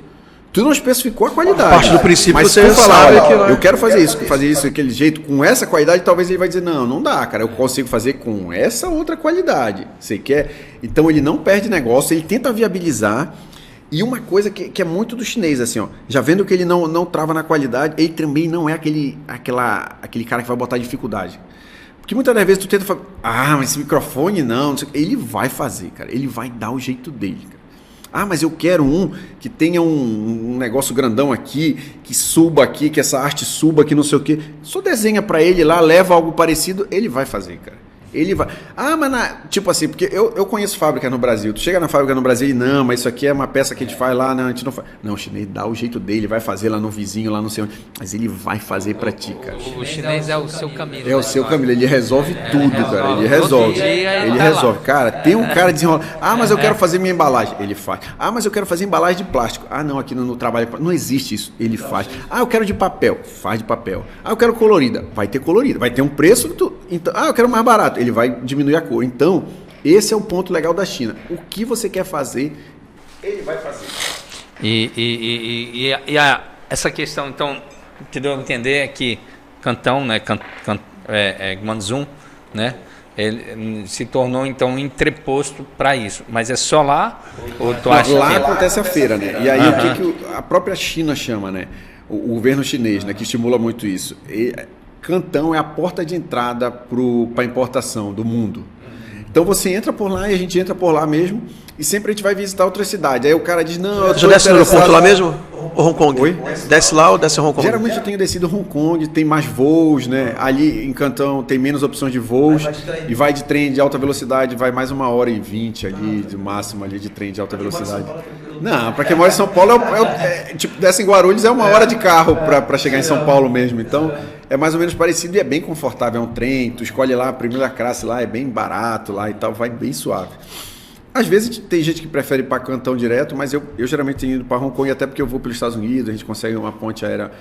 Tu não especificou a qualidade. A parte do princípio, mas você se tu falar, sabe eu quero fazer isso daquele jeito, com essa qualidade, talvez ele vai dizer, não dá, cara, eu consigo fazer com essa outra qualidade. Você quer? Então ele não perde negócio, ele tenta viabilizar. E uma coisa que é muito do chinês, assim, já vendo que ele não trava na qualidade, ele também não é aquele cara que vai botar dificuldade. Porque muitas das vezes tu tenta falar, mas esse microfone não sei, ele vai fazer, cara, ele vai dar o jeito dele, cara. Mas eu quero um que tenha um negócio grandão aqui, que suba aqui, que essa arte suba aqui, não sei o quê. Só desenha para ele lá, leva algo parecido, ele vai fazer, cara. Ele vai... tipo assim, porque eu conheço fábrica no Brasil. Tu chega na fábrica no Brasil e não, mas isso aqui é uma peça que a gente faz lá, não, a gente não faz. Não, o chinês dá o jeito dele, vai fazer lá no vizinho, lá não sei onde. Mas ele vai fazer pra ti, cara. O chinês é o seu caminho. É o seu caminho, ele resolve tudo, cara. Ele resolve. Ele resolve. Cara, tem um cara desenrolando. Mas eu quero fazer minha embalagem. Ele faz. Mas eu quero fazer embalagem de plástico. Não, aqui no trabalho não existe isso. Ele faz. Eu quero de papel. Faz de papel. Eu quero colorida. Vai ter colorida. Vai ter um preço. Então, eu quero mais barato. Ele vai diminuir a cor. Então, esse é o ponto legal da China. O que você quer fazer, ele vai fazer. Essa questão, então, que deu a entender é que Cantão, né, Guangzhou, né, ele se tornou, então, entreposto para isso. Mas é só lá? Ou tu acha lá que... acontece a feira, né? E aí, o que a própria China chama, né? O governo chinês, né, que estimula muito isso. Cantão é a porta de entrada para a importação do mundo. Então você entra por lá e a gente entra por lá mesmo. E sempre a gente vai visitar outras cidades. Aí o cara diz, não, eu já desce no aeroporto lá mesmo? Ou Hong Kong? Oi? Desce lá ou desce em Hong Kong? Geralmente eu tenho descido Hong Kong, tem mais voos, né? Ali em Cantão tem menos opções de voos. E vai de trem de alta velocidade, vai mais 1h20 ali, de máximo ali de trem de alta velocidade. Não, para quem mora em São Paulo, tipo, desce em Guarulhos é 1 hora de carro para chegar em São Paulo mesmo. Então é mais ou menos parecido e é bem confortável. É um trem, tu escolhe lá a primeira classe lá, é bem barato lá e tal, vai bem suave. Às vezes tem gente que prefere ir para Cantão direto, mas eu geralmente tenho ido para Hong Kong, até porque eu vou pelos Estados Unidos, a gente consegue uma ponte aérea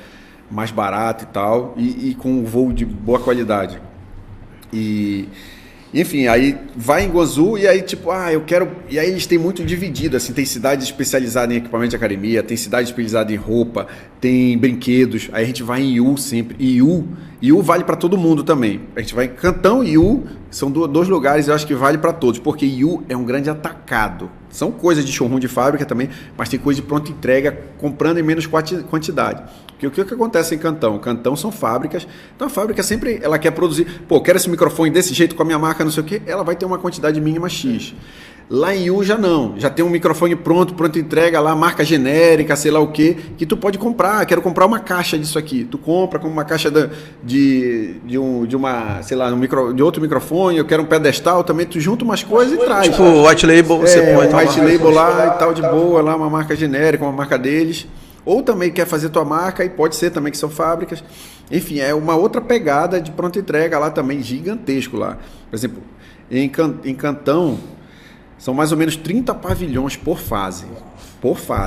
mais barata e tal, e com um voo de boa qualidade. Enfim, aí vai em Guangzhou e aí tipo, eu quero... E aí eles têm muito dividido, assim, tem cidade especializada em equipamento de academia, tem cidade especializada em roupa, tem brinquedos, aí a gente vai em Yiwu sempre. Yiwu vale para todo mundo também. A gente vai em Cantão e Yiwu, são dois lugares eu acho que vale para todos, porque Yiwu é um grande atacado. São coisas de showroom de fábrica também, mas tem coisa de pronta entrega, comprando em menos quantidade. Porque o que acontece em Cantão? Cantão são fábricas, então a fábrica sempre ela quer produzir, quero esse microfone desse jeito com a minha marca, não sei o que, ela vai ter uma quantidade mínima X. Lá em Yiwu já não, já tem um microfone pronta entrega lá, marca genérica, sei lá o que tu pode comprar. Quero comprar uma caixa disso aqui. Tu compra como uma caixa de uma, sei lá, de outro microfone, eu quero um pedestal também, tu junta umas coisas e traz. Tipo, white label, você põe um white label lá e tal, de boa, lá uma marca genérica, uma marca deles. Ou também quer fazer tua marca, e pode ser também que são fábricas. Enfim, é uma outra pegada de pronta entrega lá também, gigantesco lá. Por exemplo, em Cantão, são mais ou menos 30 pavilhões por fase.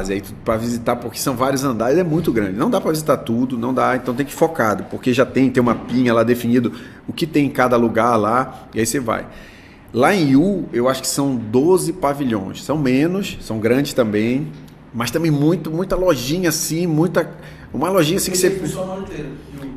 Aí para visitar, porque são vários andares, é muito grande. Não dá para visitar tudo, não dá, então tem que ir focado, porque já tem uma pinha lá definido o que tem em cada lugar lá, e aí você vai. Lá em Yiwu, eu acho que são 12 pavilhões. São menos, são grandes também, mas também muita lojinha assim, uma lojinha assim que você... Funciona o ano inteiro.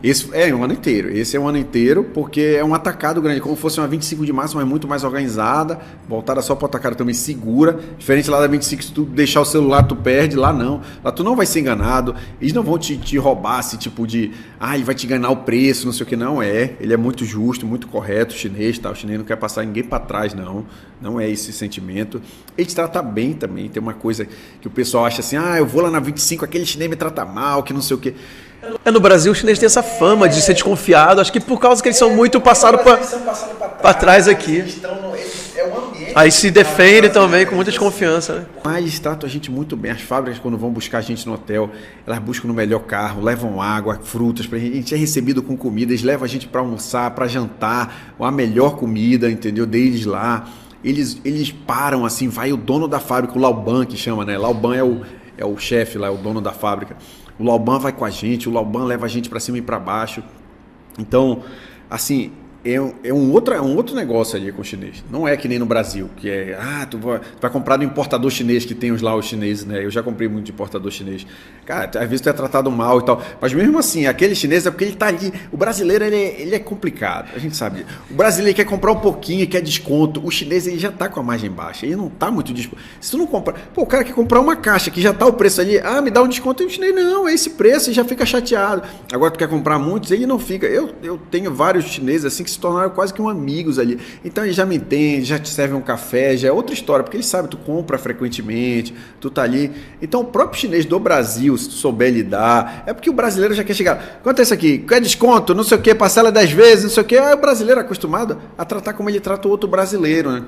Esse é um ano inteiro. Esse é um ano inteiro, porque é um atacado grande, como fosse uma 25 de março, mas muito mais organizada, voltada só para o atacado também segura. Diferente lá da 25, se tu deixar o celular, tu perde. Lá não. Lá tu não vai ser enganado. Eles não vão te roubar esse tipo de... ele vai te enganar o preço, não sei o que. Não é. Ele é muito justo, muito correto, o chinês, tá? O chinês não quer passar ninguém para trás, não. Não é esse sentimento. Ele te trata bem também. Tem uma coisa que o pessoal acha assim, eu vou lá na 25, aquele chinês me trata mal, que não sei o que. No Brasil, o chinês tem essa fama de ser desconfiado. Acho que por causa que eles são muito passados para trás aqui. Aí se defende também com muita desconfiança, né? Mas tratam a gente muito bem. As fábricas, quando vão buscar a gente no hotel, elas buscam no melhor carro, levam água, frutas pra gente. A gente é recebido com comida, eles levam a gente para almoçar, para jantar, a melhor comida, entendeu? Deles lá. Eles param assim, vai o dono da fábrica, o Lauban, que chama, né? Lauban é o chefe lá, é o dono da fábrica. O Lauban vai com a gente, o Lauban leva a gente para cima e para baixo. Então, assim, é um outro negócio ali com o chinês. Não é que nem no Brasil, que é, tu vai comprar do importador chinês, que tem lá os chineses, né? Eu já comprei muito de importador chinês. Cara, às vezes tu é tratado mal e tal. Mas mesmo assim, aquele chinês é porque ele tá ali. O brasileiro, ele é complicado, a gente sabe. O brasileiro quer comprar um pouquinho, quer desconto. O chinês, ele já tá com a margem baixa. Ele não tá muito disposto. Se tu não comprar... o cara quer comprar uma caixa que já tá o preço ali. Me dá um desconto. E o chinês, não, é esse preço, e já fica chateado. Agora tu quer comprar muitos, ele não fica. Eu tenho vários chineses assim que se tornaram quase que um amigos ali. Então eles já me entendem, já te servem um café, já é outra história, porque eles sabem, tu compra frequentemente, tu tá ali. Então o próprio chinês do Brasil, se tu souber lidar, é porque o brasileiro já quer chegar, quanto é isso aqui? Quer desconto? Não sei o que, parcela 10 vezes, não sei o que. Aí o brasileiro é acostumado a tratar como ele trata o outro brasileiro, né?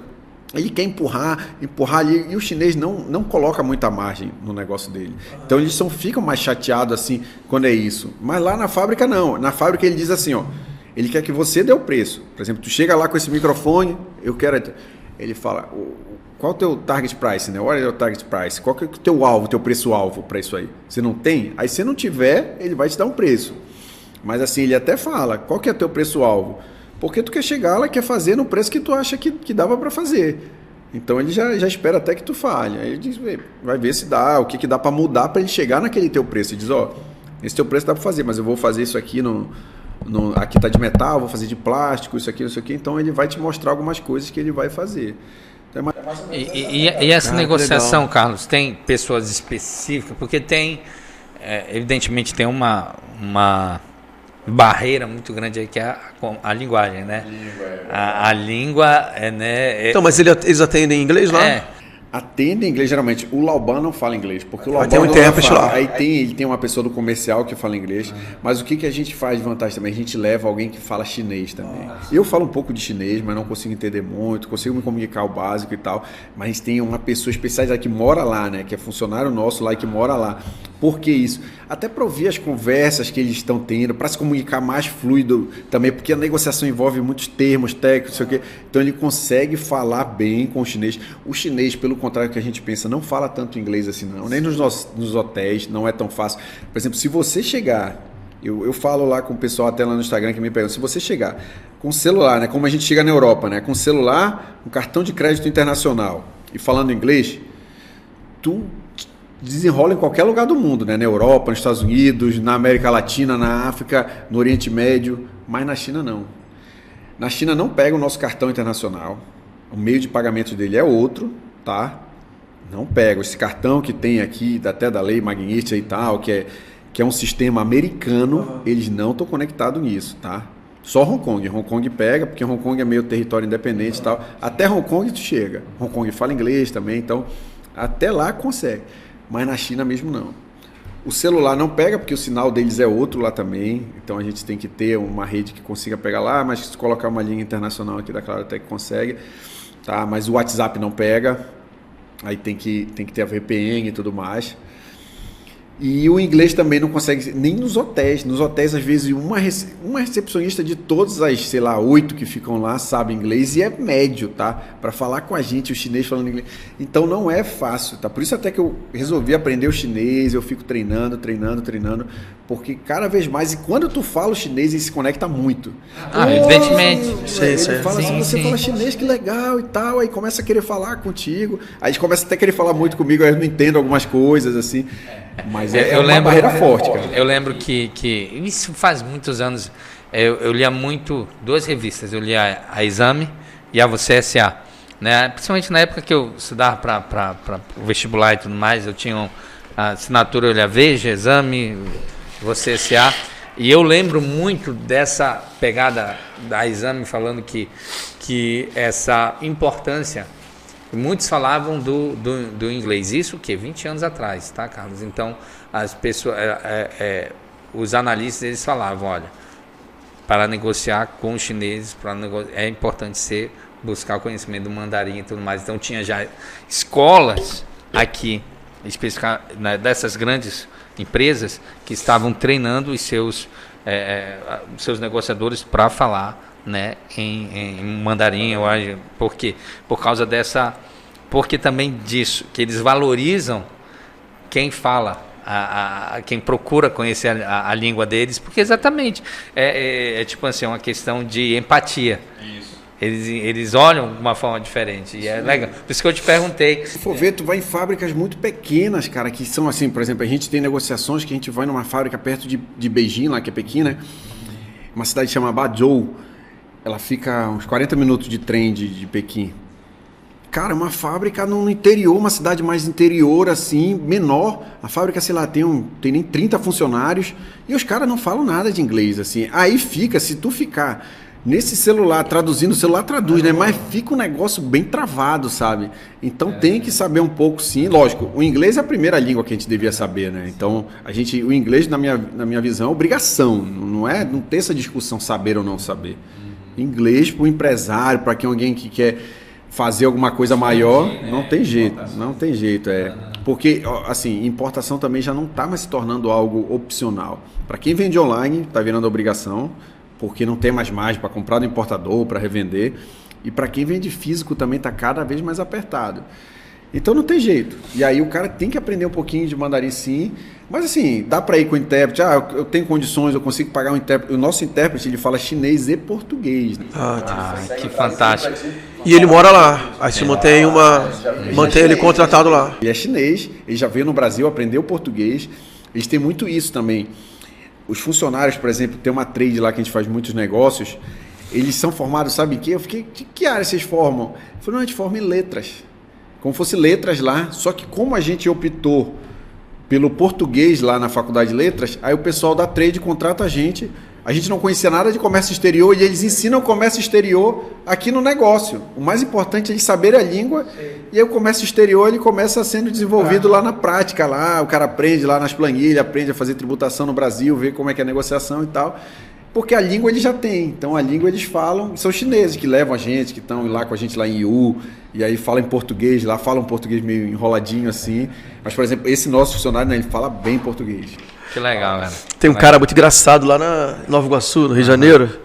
Ele quer empurrar ali, e o chinês não coloca muita margem no negócio dele. Então eles ficam mais chateados assim quando é isso. Mas lá na fábrica não. Na fábrica ele diz assim, ó, ele quer que você dê o preço. Por exemplo, tu chega lá com esse microfone, eu quero... Ele fala, qual é o teu target price, né? Olha o target price, qual que é o teu alvo, teu preço-alvo para isso aí? Você não tem? Aí se não tiver, ele vai te dar um preço. Mas assim, ele até fala, qual que é o teu preço-alvo? Porque tu quer chegar lá, quer fazer no preço que tu acha que dava para fazer. Então ele já espera até que tu falhe. Aí ele diz, vai ver se dá, o que dá para mudar para ele chegar naquele teu preço. Ele diz, ó, esse teu preço dá para fazer, mas eu vou fazer isso aqui, aqui tá de metal, vou fazer de plástico, isso aqui. Então ele vai te mostrar algumas coisas que ele vai fazer. Então, e essa negociação, Carlos, tem pessoas específicas? Porque tem, evidentemente, tem uma barreira muito grande aí que é a linguagem, né? A língua né? Então, mas eles atendem em inglês lá? Atende em inglês, geralmente. O Lauban não fala inglês, porque o Lauban tem um intérprete lá. Aí ele tem uma pessoa do comercial que fala inglês, mas o que a gente faz de vantagem também? A gente leva alguém que fala chinês também. Eu falo um pouco de chinês, mas não consigo entender muito, consigo me comunicar o básico e tal, mas tem uma pessoa especializada que mora lá, né? Que é funcionário nosso lá e que mora lá. Por que isso? Até para ouvir as conversas que eles estão tendo, para se comunicar mais fluido também, porque a negociação envolve muitos termos técnicos, não sei o quê. Então ele consegue falar bem com o chinês. O chinês, pelo contrário do que a gente pensa, não fala tanto inglês assim não, nem nos hotéis, não é tão fácil. Por exemplo, se você chegar, eu falo lá com o pessoal até lá no Instagram que me pergunta, se você chegar com celular, né, como a gente chega na Europa, né, com celular, um cartão de crédito internacional e falando inglês, tu desenrola em qualquer lugar do mundo, né? Na Europa, nos Estados Unidos, na América Latina, na África, no Oriente Médio, mas na China não. Na China não pega o nosso cartão internacional, o meio de pagamento dele é outro, tá? Não pega. Esse cartão que tem aqui, até da lei Magnitsky e tal, que é um sistema americano, eles não estão conectados nisso, tá? Só Hong Kong. Hong Kong pega, porque Hong Kong é meio território independente e tal. Até Hong Kong tu chega. Hong Kong fala inglês também, então até lá consegue. Mas na China mesmo não. O celular não pega, porque o sinal deles é outro lá também. Então a gente tem que ter uma rede que consiga pegar lá, mas se colocar uma linha internacional aqui da Claro até que consegue. Tá? Mas o WhatsApp não pega. Aí tem que ter a VPN e tudo mais. E o inglês também não consegue, nem nos hotéis. Nos hotéis, às vezes, uma recepcionista de todas as, sei lá, 8 que ficam lá sabe inglês e é médio, tá? Para falar com a gente, o chinês falando inglês. Então não é fácil, tá? Por isso até que eu resolvi aprender o chinês, eu fico treinando, porque cada vez mais, e quando tu fala o chinês, ele se conecta muito. Evidentemente. Ele fala assim, você fala chinês, que legal e tal, aí começa a querer falar contigo, aí eles começam até a querer falar muito comigo, aí eu não entendo algumas coisas, assim. Mas é uma barreira forte, cara. Eu lembro que isso faz muitos anos, eu lia muito 2 revistas, eu lia a Exame e a Você S.A., né? Principalmente na época que eu estudava para o vestibular e tudo mais, eu tinha a assinatura, eu lia Veja, Exame, Você S.A., e eu lembro muito dessa pegada da Exame falando que essa importância. Muitos falavam do inglês, isso o quê? 20 anos atrás, tá, Carlos? Então, as pessoas, os analistas, eles falavam, olha, para negociar com os chineses, é importante buscar o conhecimento do mandarim e tudo mais. Então, tinha já escolas aqui, especificamente, né, dessas grandes empresas, que estavam treinando os seus negociadores para falar, né, em mandarim, eu acho, porque por causa dessa, porque também disso, que eles valorizam quem fala, quem procura conhecer a língua deles, porque exatamente é tipo assim, uma questão de empatia. Isso. Eles olham de uma forma diferente e é legal. Por isso que eu te perguntei. Se for ver, tu vai em fábricas muito pequenas, cara, que são assim, por exemplo, a gente tem negociações que a gente vai numa fábrica perto de Beijing, lá que é Pequim, né? Uma cidade chamada Buzhou. Ela fica uns 40 minutos de trem de Pequim. Cara, uma fábrica no interior, uma cidade mais interior, assim, menor. A fábrica, sei lá, tem nem 30 funcionários e os caras não falam nada de inglês, assim. Aí fica, se tu ficar Nesse celular, traduzindo, o celular traduz, né? Mas fica um negócio bem travado, sabe? Então tem que saber um pouco, sim. Lógico, o inglês é a primeira língua que a gente devia saber, né? Então, o inglês, na minha visão, é obrigação. Não tem essa discussão saber ou não saber. Inglês para o empresário, para alguém que quer fazer alguma coisa maior, não tem jeito, não tem jeito. Porque, assim, importação também já não está mais se tornando algo opcional. Para quem vende online, está virando obrigação, porque não tem mais margem para comprar do importador, para revender. E para quem vende físico também está cada vez mais apertado. Então não tem jeito. E aí o cara tem que aprender um pouquinho de mandarim, sim. Mas assim, dá para ir com o intérprete. Eu tenho condições, eu consigo pagar um intérprete. O nosso intérprete, ele fala chinês e português. Né? Que fantástico. E ele mora lá. Aí se mantém ele contratado lá. Ele é chinês, ele já veio no Brasil, aprendeu português. Eles têm muito isso também. Os funcionários, por exemplo, tem uma trade lá que a gente faz muitos negócios. Eles são formados, sabe em quê? Eu fiquei, de que área vocês formam? Eu falei, não, a gente forma em letras. Como fosse letras lá, só que como a gente optou pelo português lá na faculdade de letras, aí o pessoal da trade contrata a gente não conhecia nada de comércio exterior e eles ensinam o comércio exterior aqui no negócio. O mais importante é eles saberem a língua. Sim. E aí o comércio exterior ele começa sendo desenvolvido lá na prática, lá o cara aprende lá nas planilhas, aprende a fazer tributação no Brasil, ver como é que é a negociação e tal. Porque a língua ele já tem, então a língua eles falam, são chineses que levam a gente, que estão lá com a gente lá em Iu, e aí falam em português, lá falam português meio enroladinho assim, mas por exemplo, esse nosso funcionário, né, ele fala bem português. Que legal, velho. Tem um cara muito engraçado lá na Nova Iguaçu, no Rio de Janeiro,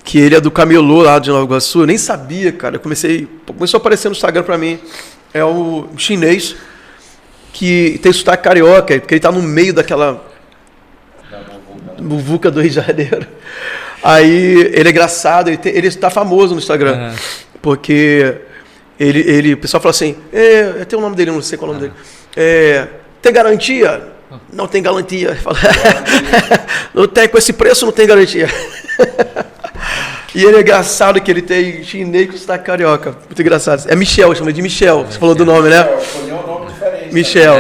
que ele é do camelô lá de Nova Iguaçu, eu nem sabia, cara, começou a aparecer no Instagram pra mim, é um chinês que tem sotaque carioca, porque ele tá no meio daquela muvuca do Rio de Janeiro. Aí ele é engraçado, ele está famoso no Instagram, porque o pessoal fala assim, tem o nome dele, não sei qual é o nome dele, tem garantia? Não tem garantia. Não tem, com esse preço não tem garantia. E ele é engraçado que ele tem chinês com sotaque carioca, muito engraçado. É Michel, chama de Michel, você falou do nome, né? Escolheu um nome diferente. Michel,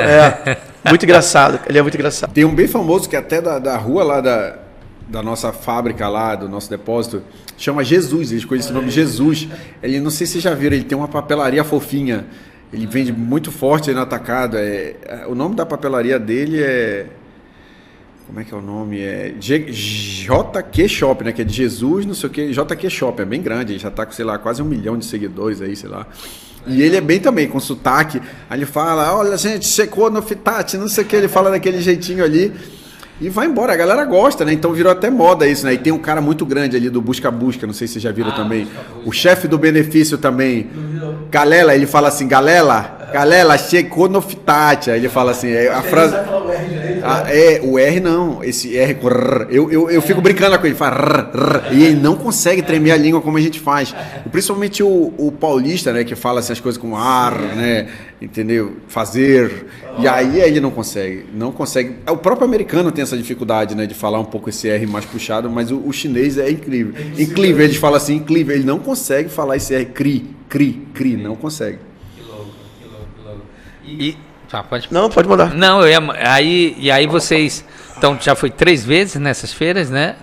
muito engraçado, ele é muito engraçado. Tem um bem famoso que até da rua lá da nossa fábrica lá, do nosso depósito, chama Jesus, eles conhecem o nome de Jesus. Ele, não sei se vocês já viram, ele tem uma papelaria fofinha, ele vende muito forte aí no atacado. O nome da papelaria dele é... Como é que é o nome? É JQ Shop, né? Que é de Jesus, não sei o que, JQ Shop, é bem grande, ele já tá com, sei lá, quase 1 milhão de seguidores aí, sei lá. E ele é bem também, com sotaque. Aí ele fala, olha gente, checou no Fitat, não sei o que, ele fala daquele jeitinho ali. E vai embora, a galera gosta, né? Então virou até moda isso, né? E tem um cara muito grande ali do Busca-Busca, não sei se vocês já viram também. O chefe do benefício também. Galela, ele fala assim, Galela, checou no Fitat. Aí ele fala assim, a frase... o R não, esse R, eu fico brincando com ele, fala, e ele não consegue tremer a língua como a gente faz. E principalmente o paulista, né, que fala essas coisas com ar, né, entendeu? Fazer. E aí ele não consegue. O próprio americano tem essa dificuldade, né, de falar um pouco esse R mais puxado, mas o chinês é incrível. Incrível, eles falam assim, incrível, ele não consegue falar esse R, cri, não consegue. Que louco. Pode... Não, pode mandar. Não, aí vocês... Então, já foi 3 vezes nessas feiras, né?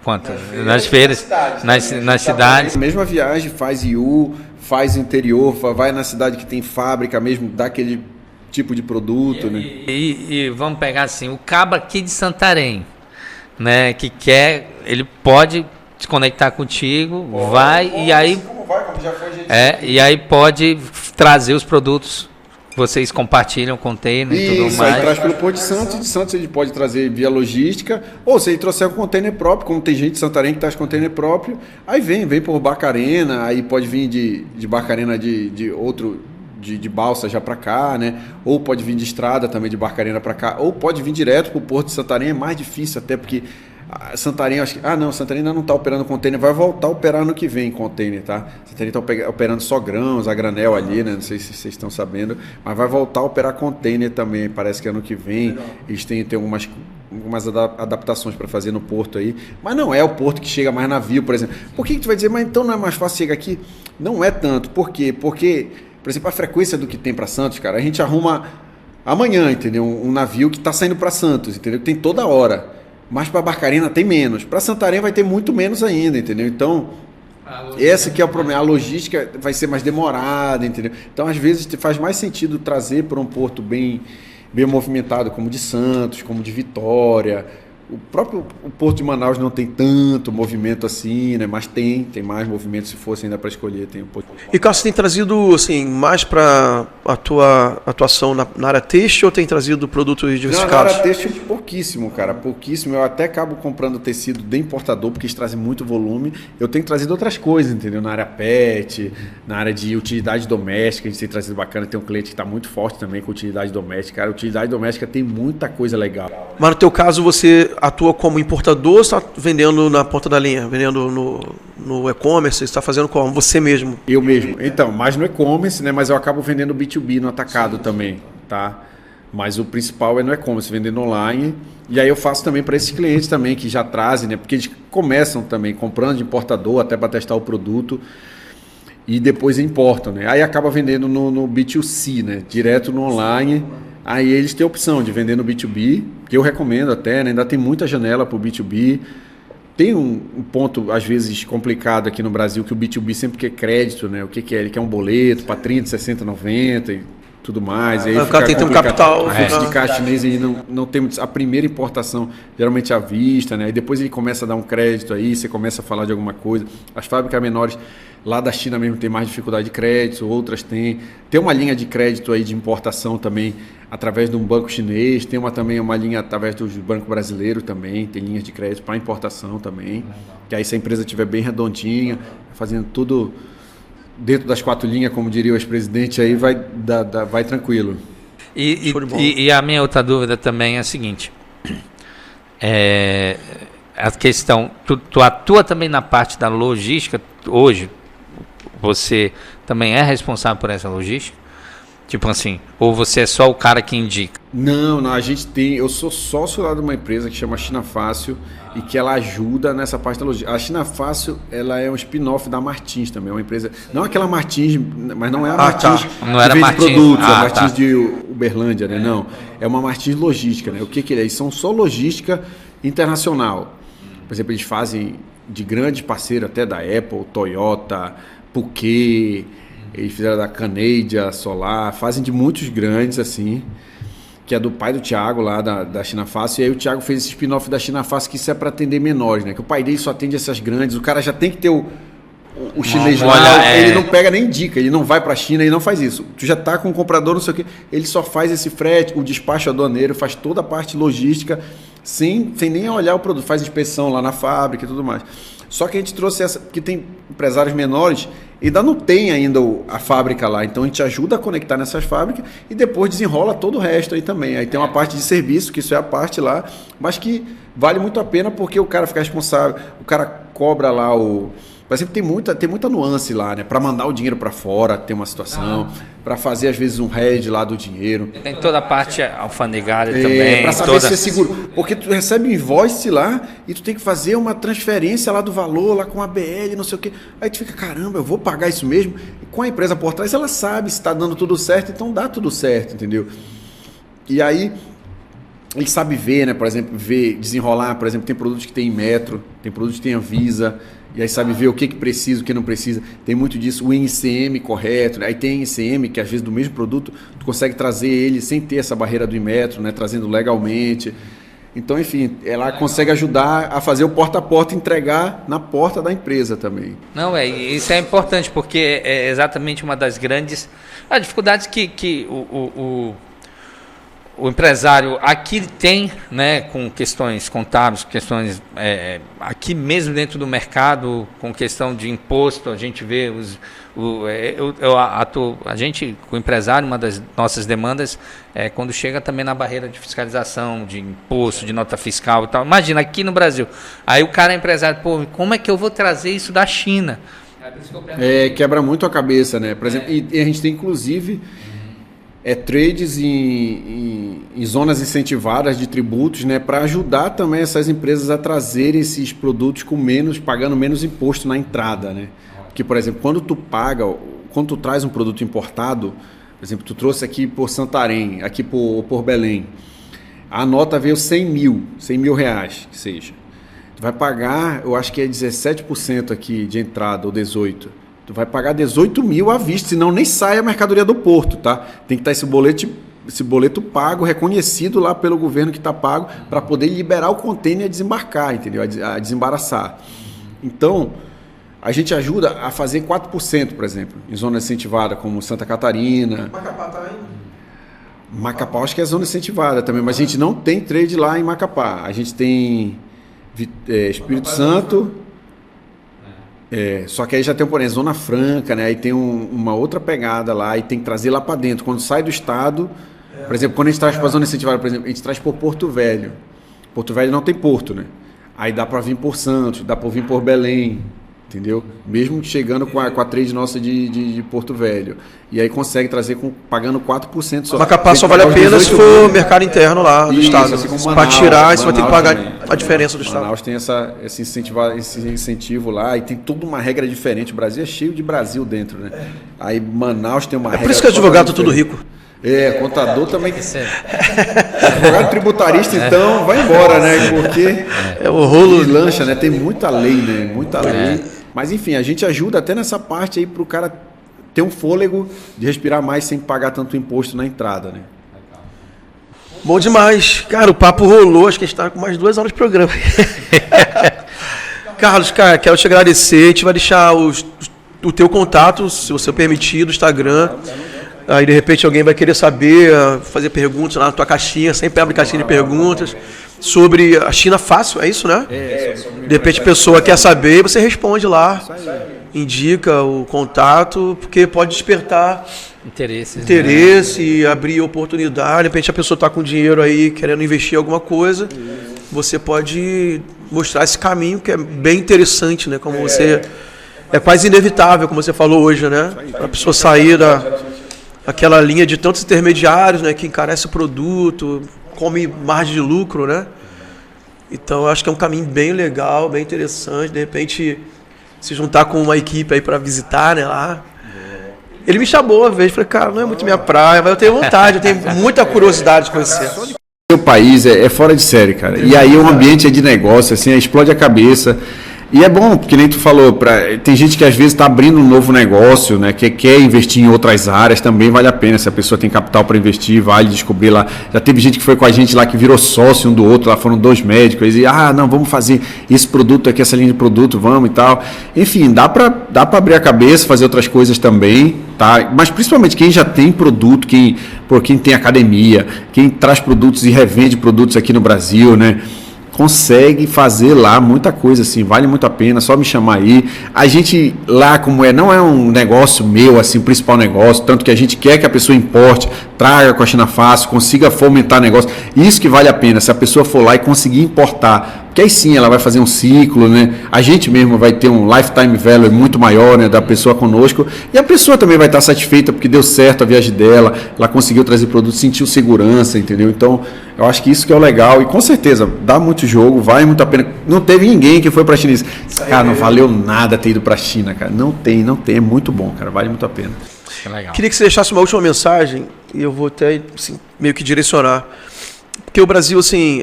Quantas? Nas feiras, nas cidades. A mesma viagem, faz IU, faz interior, vai na cidade que tem fábrica mesmo, dá aquele tipo de produto, né? E vamos pegar assim, o cabo aqui de Santarém, né? Que quer, ele pode se conectar contigo, e aí... Como já foi, gente. E aí pode trazer os produtos... Vocês compartilham container e tudo mais. Aí traz pelo Porto de Santos ele pode trazer via logística, ou se ele trouxer um container próprio, como tem gente de Santarém que traz container próprio, aí vem por Barcarena, aí pode vir de Barcarena de outro, de balsa já para cá, né? Ou pode vir de estrada também de Barcarena para cá, ou pode vir direto para o Porto de Santarém, é mais difícil até porque... Santarém, acho que... Santarém ainda não está operando container, vai voltar a operar no que vem container, tá? Santarém está operando só grãos, a granel ali, né? Não sei se vocês estão sabendo, mas vai voltar a operar container também, parece que ano que vem. Eles têm algumas adaptações para fazer no porto aí, mas não é o porto que chega mais navio, por exemplo. Por que tu vai dizer, mas então não é mais fácil chegar aqui? Não é tanto, por quê? Porque, por exemplo, a frequência do que tem para Santos, cara, a gente arruma amanhã, entendeu? Um navio que está saindo para Santos, entendeu? Que tem toda hora. mas para Barcarena tem menos. Para Santarém vai ter muito menos ainda, entendeu? Então, esse que é o problema. A logística vai ser mais demorada, entendeu? Então, às vezes, faz mais sentido trazer para um porto bem movimentado, como de Santos, como de Vitória. O Porto de Manaus não tem tanto movimento assim, né? Mas tem mais movimento, se fosse ainda para escolher. Tem um pouco. E Carlos, você tem trazido assim, mais para a tua atuação na área têxtil ou tem trazido produtos diversificados? Não, na área têxtil pouquíssimo, cara, pouquíssimo. Eu até acabo comprando tecido de importador, porque eles trazem muito volume. Eu tenho trazido outras coisas, entendeu? Na área pet, na área de utilidade doméstica, a gente tem trazido bacana. Tem um cliente que está muito forte também com utilidade doméstica. Cara, utilidade doméstica tem muita coisa legal. Mas no teu caso, você atua como importador ou está vendendo na ponta da linha? Vendendo no e-commerce? Você está fazendo como? Você mesmo? Eu mesmo. Então, mais no e-commerce, né? Mas eu acabo vendendo B2B no atacado também, tá? Mas o principal é no e-commerce, vendendo online. E aí eu faço também para esses clientes também que já trazem, né? Porque eles começam também comprando de importador até para testar o produto e depois importam, né? Aí acaba vendendo no B2C, né? Direto no online. Aí eles têm a opção de vender no B2B, que eu recomendo até, né? Ainda tem muita janela para o B2B. Tem um ponto, às vezes, complicado aqui no Brasil, que o B2B sempre quer crédito, né? O que é? Ele quer um boleto para 30, 60, 90 e tudo mais. Aí o cara tem que ter um capital. O fluxo de caixa chinês ele não tem a primeira importação, geralmente à vista, né? Aí depois ele começa a dar um crédito aí, você começa a falar de alguma coisa. As fábricas menores lá da China mesmo tem mais dificuldade de crédito, outras têm. Tem uma linha de crédito aí de importação também através de um banco chinês, tem também uma linha através do banco brasileiro também, tem linhas de crédito para importação também. Que aí se a empresa estiver bem redondinha, fazendo tudo dentro das 4 linhas, como diria o ex-presidente, aí vai tranquilo. E a minha outra dúvida também é a seguinte, a questão, tu atua também na parte da logística hoje, você também é responsável por essa logística? Tipo assim, ou você é só o cara que indica? Não, eu sou sócio lá de uma empresa que chama China Fácil e que ela ajuda nessa parte da logística. A China Fácil, ela é um spin-off da Martins também, é uma empresa, não aquela Martins, mas não é a Martins não era que vende Martins. produtos, a Martins de Uberlândia, né? Não, é uma Martins logística, né? O que ele é? Eles são só logística internacional. Por exemplo, eles fazem de grandes parceiros até da Apple, Toyota, Puquê, eles fizeram da Canadian Solar, fazem de muitos grandes, assim, que é do pai do Thiago lá da China Fácil. E aí o Thiago fez esse spin-off da China Fácil, que isso é para atender menores, né? Que o pai dele só atende essas grandes, o cara já tem que ter o chinês lá, ele não pega nem dica, ele não vai para a China, ele não faz isso. Tu já tá com o comprador, não sei o quê, ele só faz esse frete, o despacho aduaneiro, faz toda a parte logística, sem nem olhar o produto, faz inspeção lá na fábrica e tudo mais. Só que a gente trouxe essa, porque tem empresários menores, ainda não tem ainda a fábrica lá, então a gente ajuda a conectar nessas fábricas e depois desenrola todo o resto aí também. Aí tem uma parte de serviço, que isso é a parte lá, mas que vale muito a pena porque o cara fica responsável, o cara cobra lá por exemplo, tem muita nuance lá, né? Para mandar o dinheiro para fora, tem uma situação, para fazer às vezes um hedge lá do dinheiro. Tem toda a parte alfandegária também. Para saber se é seguro. Porque tu recebe um invoice lá e tu tem que fazer uma transferência lá do valor, lá com a BL, não sei o quê. Aí tu fica, caramba, eu vou pagar isso mesmo? E com a empresa por trás, ela sabe se está dando tudo certo, então dá tudo certo, entendeu? E aí ele sabe ver, né? Por exemplo, desenrolar, por exemplo, tem produtos que tem em Metro, tem produtos que tem Anvisa, e aí sabe ver o que precisa, o que não precisa. Tem muito disso, o NCM correto, né? Aí tem NCM que às vezes do mesmo produto tu consegue trazer ele sem ter essa barreira do Inmetro, né? Trazendo legalmente. Então, enfim, ela consegue ajudar a fazer o porta a porta, entregar na porta da empresa também. Não, isso é importante, porque é exatamente uma das grandes dificuldades que o empresário aqui tem, né, com questões contábeis, questões aqui mesmo dentro do mercado, com questão de imposto, a gente vê a gente, com o empresário, uma das nossas demandas é quando chega também na barreira de fiscalização, de imposto, de nota fiscal e tal. Imagina, aqui no Brasil, aí o cara é empresário, pô, como é que eu vou trazer isso da China? Quebra muito a cabeça, né? Por exemplo, e a gente tem inclusive trades em zonas incentivadas de tributos, né, para ajudar também essas empresas a trazerem esses produtos pagando menos imposto na entrada, né? Porque, por exemplo, quando tu traz um produto importado, por exemplo, tu trouxe aqui por Santarém, aqui por Belém, A nota veio 100 mil reais, que seja. Tu vai pagar, eu acho que é 17% aqui de entrada, ou 18%. Tu vai pagar 18 mil à vista, senão nem sai a mercadoria do porto, tá? Tem que estar esse boleto pago, reconhecido lá pelo governo que está pago, para poder liberar o container a desembarcar, entendeu? A desembaraçar. Então, a gente ajuda a fazer 4%, por exemplo, em zona incentivada, como Santa Catarina. Macapá tá aí? Macapá acho que é zona incentivada também, mas a gente não tem trade lá em Macapá. A gente tem Espírito Santo, só que aí já tem, porém, Zona Franca, né? Aí tem uma outra pegada lá e tem que trazer lá para dentro. Quando sai do estado, por exemplo, quando a gente traz para a zona incentivada, por exemplo, a gente traz por Porto Velho. Porto Velho não tem porto, né? Aí dá para vir por Santos, dá para vir por Belém, entendeu? Mesmo chegando com a trade nossa de Porto Velho. E aí consegue trazer pagando 4% só. Macapá só vale a pena se for mercado interno lá do estado. Assim Para tirar, você vai ter que pagar também. a diferença do estado. Manaus tem esse incentivo lá e tem toda uma regra diferente. O Brasil é cheio de Brasil dentro, né? Aí Manaus tem uma regra. Por isso que o advogado é tudo rico. Contador também. Advogado tributarista, então, vai embora, né? Porque é o rolo de lancha, né? Tem muita lei, né? Muita lei. Mas enfim, a gente ajuda até nessa parte aí pro cara ter um fôlego de respirar mais sem pagar tanto imposto na entrada, né? Bom demais. Cara, o papo rolou, acho que a gente está com mais 2 horas de programa. Carlos, cara, quero te agradecer. A gente vai deixar o teu contato, se você permitir, do Instagram. Aí, de repente, alguém vai querer saber, fazer perguntas lá na tua caixinha, sempre abre caixinha de perguntas sobre a China fácil, é isso, né? De repente, a pessoa quer saber, você responde lá, indica o contato, porque pode despertar interesse, abrir oportunidade. De repente, a pessoa está com dinheiro aí, querendo investir em alguma coisa, você pode mostrar esse caminho que é bem interessante, né? Como você... É quase inevitável, como você falou hoje, né? A pessoa sair aquela linha de tantos intermediários, né, que encarece o produto, come margem de lucro, né? Então, eu acho que é um caminho bem legal, bem interessante. De repente, se juntar com uma equipe aí para visitar, né, lá. Ele me chamou uma vez, falei, cara, não é muito minha praia, mas eu tenho vontade, eu tenho muita curiosidade de conhecer. O país é fora de série, cara. E aí o ambiente é de negócio, assim, explode a cabeça. E é bom, porque nem tu falou, tem gente que às vezes está abrindo um novo negócio, né, que quer investir em outras áreas, também vale a pena. Se a pessoa tem capital para investir, vale descobrir lá. Já teve gente que foi com a gente lá, que virou sócio um do outro, lá foram 2 médicos, e não, vamos fazer esse produto aqui, essa linha de produto, vamos e tal. Enfim, dá para abrir a cabeça, fazer outras coisas também, tá? Mas principalmente quem já tem produto, quem tem academia, quem traz produtos e revende produtos aqui no Brasil, né? Consegue fazer lá muita coisa, assim, vale muito a pena, só me chamar aí. A gente lá, como não é um negócio meu, assim, o principal negócio, tanto que a gente quer que a pessoa importe, traga com a China Fácil, consiga fomentar negócio. Isso que vale a pena, se a pessoa for lá e conseguir importar, porque aí sim ela vai fazer um ciclo, né? A gente mesmo vai ter um lifetime value muito maior, né, da pessoa conosco, e a pessoa também vai estar satisfeita porque deu certo a viagem dela, ela conseguiu trazer produto, sentiu segurança, entendeu? Então, eu acho que isso que é o legal, e com certeza dá muito jogo, vale muito a pena. Não teve ninguém que foi para a China e disse, cara, não valeu nada ter ido para a China, cara. Não tem, é muito bom, cara, vale muito a pena. Legal. Queria que você deixasse uma última mensagem, e eu vou até assim, meio que direcionar. Porque o Brasil, assim,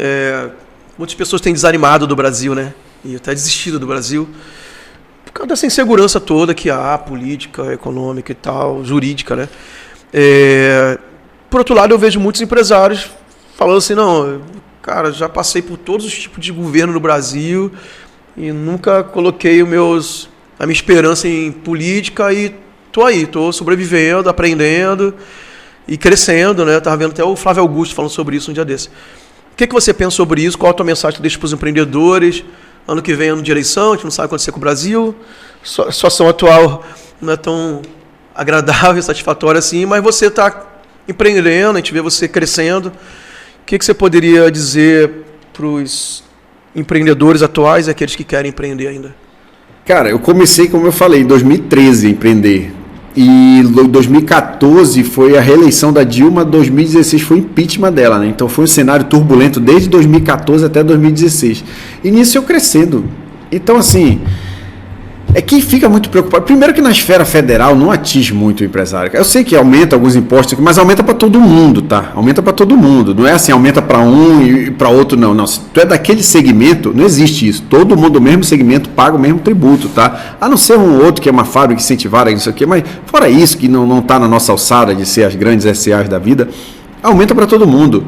muitas pessoas têm desanimado do Brasil, né? E até desistido do Brasil. Por causa dessa insegurança toda que há, política, econômica e tal, jurídica, né? Por outro lado, eu vejo muitos empresários falando assim, não, cara, já passei por todos os tipos de governo no Brasil e nunca coloquei a minha esperança em política e tô sobrevivendo, aprendendo e crescendo, né? Eu estava vendo até o Flávio Augusto falando sobre isso um dia desse. O que você pensa sobre isso? Qual a tua mensagem que deixa para os empreendedores? Ano que vem, ano de eleição, a gente não sabe o que vai acontecer com o Brasil. A situação atual não é tão agradável, satisfatória assim, mas você está empreendendo, a gente vê você crescendo. O que você poderia dizer para os empreendedores atuais e aqueles que querem empreender ainda? Cara, eu comecei, como eu falei, em 2013 a empreender. E em 2014 foi a reeleição da Dilma, 2016 foi o impeachment dela, né? Então foi um cenário turbulento desde 2014 até 2016. E nisso eu crescendo. Então, assim, é que fica muito preocupado. Primeiro que na esfera federal não atinge muito o empresário. Eu sei que aumenta alguns impostos, mas aumenta para todo mundo, tá? Aumenta para todo mundo. Não é assim, aumenta para um e para outro, não. Não, se tu é daquele segmento, não existe isso. Todo mundo do mesmo segmento paga o mesmo tributo, tá? A não ser um outro que é uma fábrica incentivada, isso aqui, mas fora isso, que não está na nossa alçada de ser as grandes SAs da vida, aumenta para todo mundo.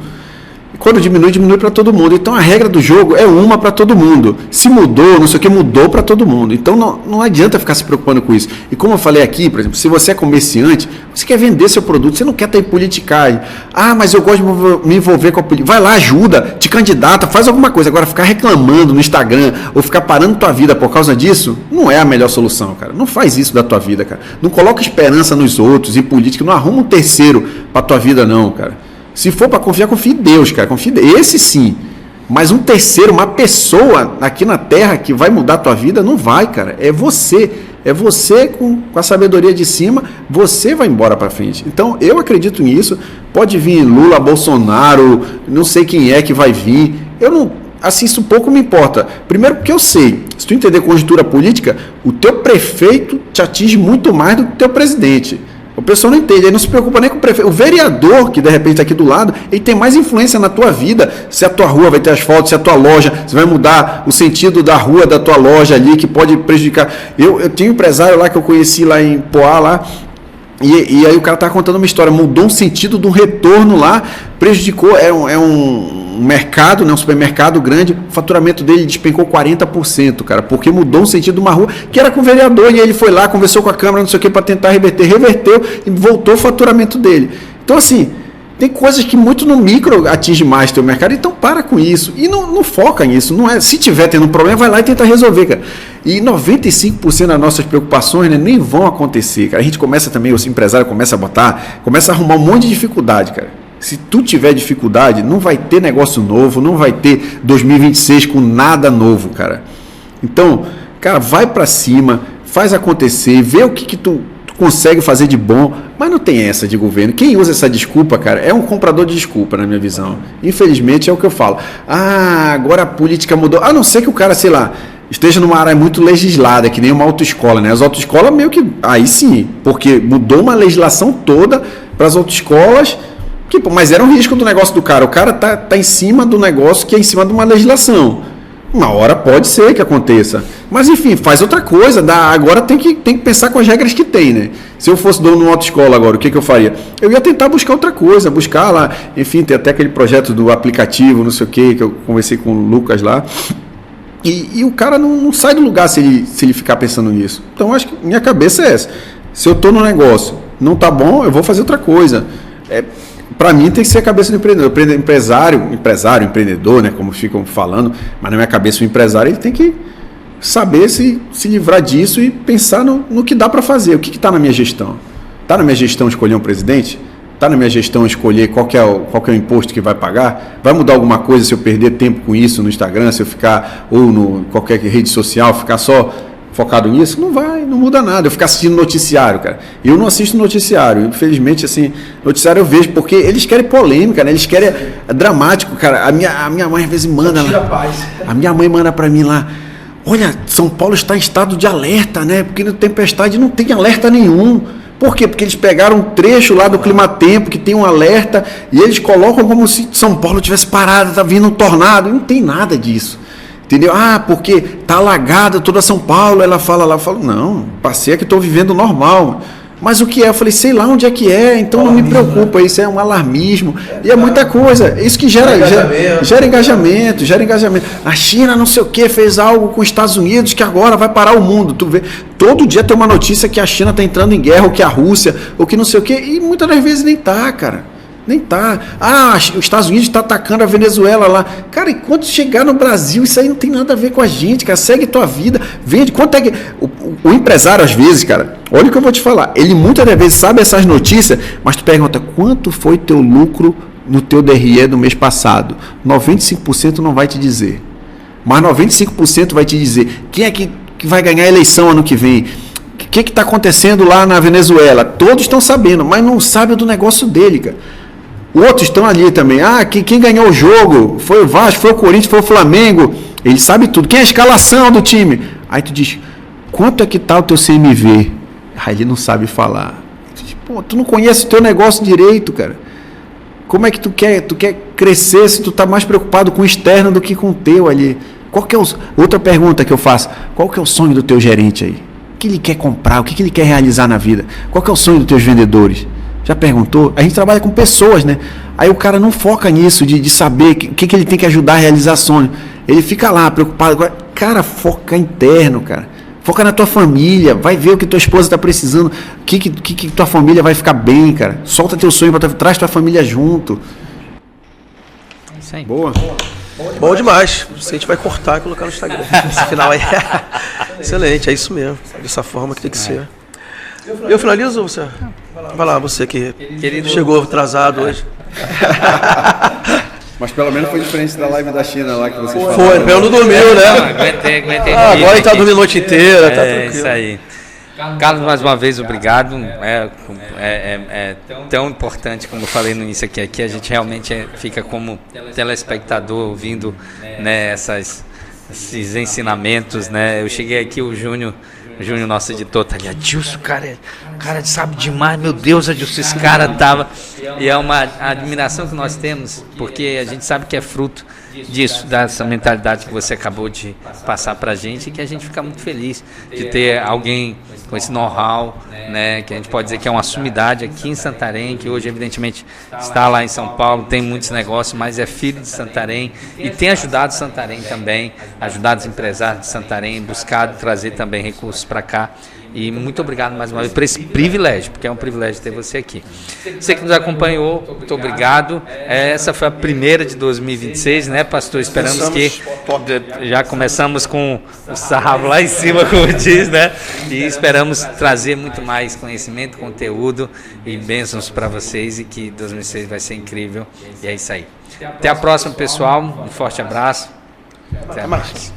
Quando diminui para todo mundo. Então a regra do jogo é uma para todo mundo. Se mudou, não sei o que, mudou para todo mundo. Então não adianta ficar se preocupando com isso. E como eu falei aqui, por exemplo, se você é comerciante, você quer vender seu produto, você não quer estar em politicagem. Ah, mas eu gosto de me envolver com a política. Vai lá, ajuda, te candidata, faz alguma coisa. Agora ficar reclamando no Instagram ou ficar parando tua vida por causa disso, não é a melhor solução, cara. Não faz isso da tua vida, cara. Não coloca esperança nos outros, em política, não arruma um terceiro para tua vida não, cara. Se for para confiar, confie em Deus, cara. Confie em Deus. Esse sim. Mas um terceiro, uma pessoa aqui na Terra que vai mudar a tua vida, não vai, cara. É você. É você com a sabedoria de cima, você vai embora para frente. Então, eu acredito nisso. Pode vir Lula, Bolsonaro, não sei quem é que vai vir. Eu não... Assim, isso pouco me importa. Primeiro porque eu sei, se tu entender conjuntura política, o teu prefeito te atinge muito mais do que o teu presidente. O pessoal não entende, ele não se preocupa nem com o prefeito. O vereador, que de repente está aqui do lado, ele tem mais influência na tua vida. Se a tua rua vai ter asfalto, se a tua loja, se vai mudar o sentido da rua da tua loja ali, que pode prejudicar. Eu tinha um empresário lá que eu conheci lá em Poá, lá, e aí o cara estava contando uma história, mudou um sentido do retorno lá, prejudicou, é um mercado, né, um supermercado grande, o faturamento dele despencou 40%, cara, porque mudou o sentido de uma rua que era com o vereador, e aí ele foi lá, conversou com a Câmara, não sei o que, para tentar reverteu e voltou o faturamento dele. Então, assim, tem coisas que muito no micro atinge mais teu mercado, então para com isso, e não foca nisso, não é, se tiver tendo um problema, vai lá e tenta resolver, cara. E 95% das nossas preocupações, né, nem vão acontecer, cara. A gente começa também, o empresário começa a arrumar um monte de dificuldade, cara. Se tu tiver dificuldade, não vai ter negócio novo, não vai ter 2026 com nada novo, cara. Então, cara, vai para cima, faz acontecer, vê o que tu consegue fazer de bom, mas não tem essa de governo. Quem usa essa desculpa, cara, é um comprador de desculpa, na minha visão. Infelizmente, é o que eu falo. Ah, agora a política mudou. A não ser que o cara, sei lá, esteja numa área muito legislada, que nem uma autoescola, né? As autoescolas meio que... Aí sim, porque mudou uma legislação toda para as autoescolas... Mas era um risco do negócio do cara. O cara tá em cima do negócio que é em cima de uma legislação. Uma hora pode ser que aconteça. Mas, enfim, faz outra coisa. Agora tem que pensar com as regras que tem, né? Se eu fosse dono de uma autoescola agora, o que eu faria? Eu ia tentar buscar outra coisa. Buscar lá, enfim, tem até aquele projeto do aplicativo, não sei o quê, que eu conversei com o Lucas lá. E o cara não sai do lugar se ele ficar pensando nisso. Então, acho que minha cabeça é essa. Se eu estou no negócio, não tá bom, eu vou fazer outra coisa. Para mim tem que ser a cabeça do empreendedor. Empreendedor, né, como ficam falando, mas na minha cabeça o empresário ele tem que saber se livrar disso e pensar no que dá para fazer. O que está na minha gestão? Está na minha gestão escolher um presidente? Está na minha gestão escolher qual que é o imposto que vai pagar? Vai mudar alguma coisa se eu perder tempo com isso no Instagram, se eu ficar, ou no qualquer rede social, ficar só focado nisso? Não vai, não muda nada. Eu ficar assistindo noticiário, cara. Eu não assisto noticiário. Infelizmente, assim, noticiário eu vejo porque eles querem polêmica, né? Eles querem dramático, cara. A minha mãe às vezes manda lá. A minha mãe manda para mim lá. Olha, São Paulo está em estado de alerta, né? Porque no tempestade não tem alerta nenhum. Por quê? Porque eles pegaram um trecho lá do Climatempo que tem um alerta e eles colocam como se São Paulo tivesse parado, tá vindo um tornado. Não tem nada disso. Entendeu? Ah, porque tá alagada toda São Paulo. Ela fala lá, eu falo, não, passei aqui, estou vivendo normal. Mas o que é? Eu falei, sei lá onde é que é, então não me preocupa, isso é um alarmismo. E é muita coisa, isso que gera engajamento. A China não sei o que, fez algo com os Estados Unidos que agora vai parar o mundo. Tu vê, todo dia tem uma notícia que a China está entrando em guerra, ou que a Rússia, ou que não sei o que, e muitas das vezes nem tá, cara. Nem tá. Ah, os Estados Unidos está atacando a Venezuela lá. Cara, e quando chegar no Brasil, isso aí não tem nada a ver com a gente, cara. Segue tua vida, vende. Quanto é que... O empresário, às vezes, cara, olha o que eu vou te falar. Ele muitas das vezes sabe essas notícias, mas tu pergunta, quanto foi teu lucro no teu DRE do mês passado? 95% não vai te dizer. Mas 95% vai te dizer quem é que vai ganhar a eleição ano que vem. O que está acontecendo lá na Venezuela? Todos estão sabendo, mas não sabem do negócio dele, cara. Outros estão ali também. Ah, quem ganhou o jogo? Foi o Vasco, foi o Corinthians, foi o Flamengo. Ele sabe tudo. Quem é a escalação do time? Aí tu diz, quanto é que tá o teu CMV? Aí ele não sabe falar. Pô, tu não conhece o teu negócio direito, cara. Como é que tu quer crescer se tu tá mais preocupado com o externo do que com o teu ali? Qual que é outra pergunta que eu faço, qual que é o sonho do teu gerente aí? O que ele quer comprar? O que ele quer realizar na vida? Qual que é o sonho dos teus vendedores? Já perguntou? A gente trabalha com pessoas, né? Aí o cara não foca nisso, de saber o que ele tem que ajudar a realizar sonho. Ele fica lá, preocupado. Cara, foca interno, cara. Foca na tua família. Vai ver o que tua esposa está precisando. O que tua família vai ficar bem, cara. Solta teu sonho, traz tua família junto. Isso aí. Boa. Bom demais. Isso a gente vai cortar e colocar no Instagram. Esse final aí. Excelente, é isso mesmo. Dessa forma que tem que ser. Eu finalizo ou você? Vai lá, você que chegou atrasado hoje. Mas pelo menos foi diferente da live da China lá que vocês falaram. Foi, pelo não dormiu, né? Aguentei. Agora ele tá dormindo a noite inteira, tá tranquilo. Isso aí. Carlos, mais uma vez, obrigado. É tão importante, como eu falei no início aqui a gente realmente fica como telespectador ouvindo, né, esses ensinamentos, né? Eu cheguei aqui, o Júnior, nosso editor, tá ali, Adilson, cara sabe demais, meu Deus, Adilson, esse cara tava... E é uma admiração que nós temos, porque a gente sabe que é fruto disso, dessa mentalidade que você acabou de passar pra gente, e que a gente fica muito feliz de ter alguém com esse know-how, né, que a gente pode dizer que é uma sumidade aqui em Santarém, que hoje evidentemente está lá em São Paulo, tem muitos negócios, mas é filho de Santarém e tem ajudado Santarém também, ajudado os empresários de Santarém, buscado trazer também recursos para cá. E muito obrigado mais uma vez por esse privilégio, porque é um privilégio ter você aqui. Você que nos acompanhou, muito obrigado. Essa foi a primeira de 2026, né, pastor? Esperamos que já começamos com o sarrafo lá em cima, como diz, né? E esperamos trazer muito mais conhecimento, conteúdo e bênçãos para vocês, e que 2026 vai ser incrível. E é isso aí. Até a próxima, pessoal. Um forte abraço. Até mais.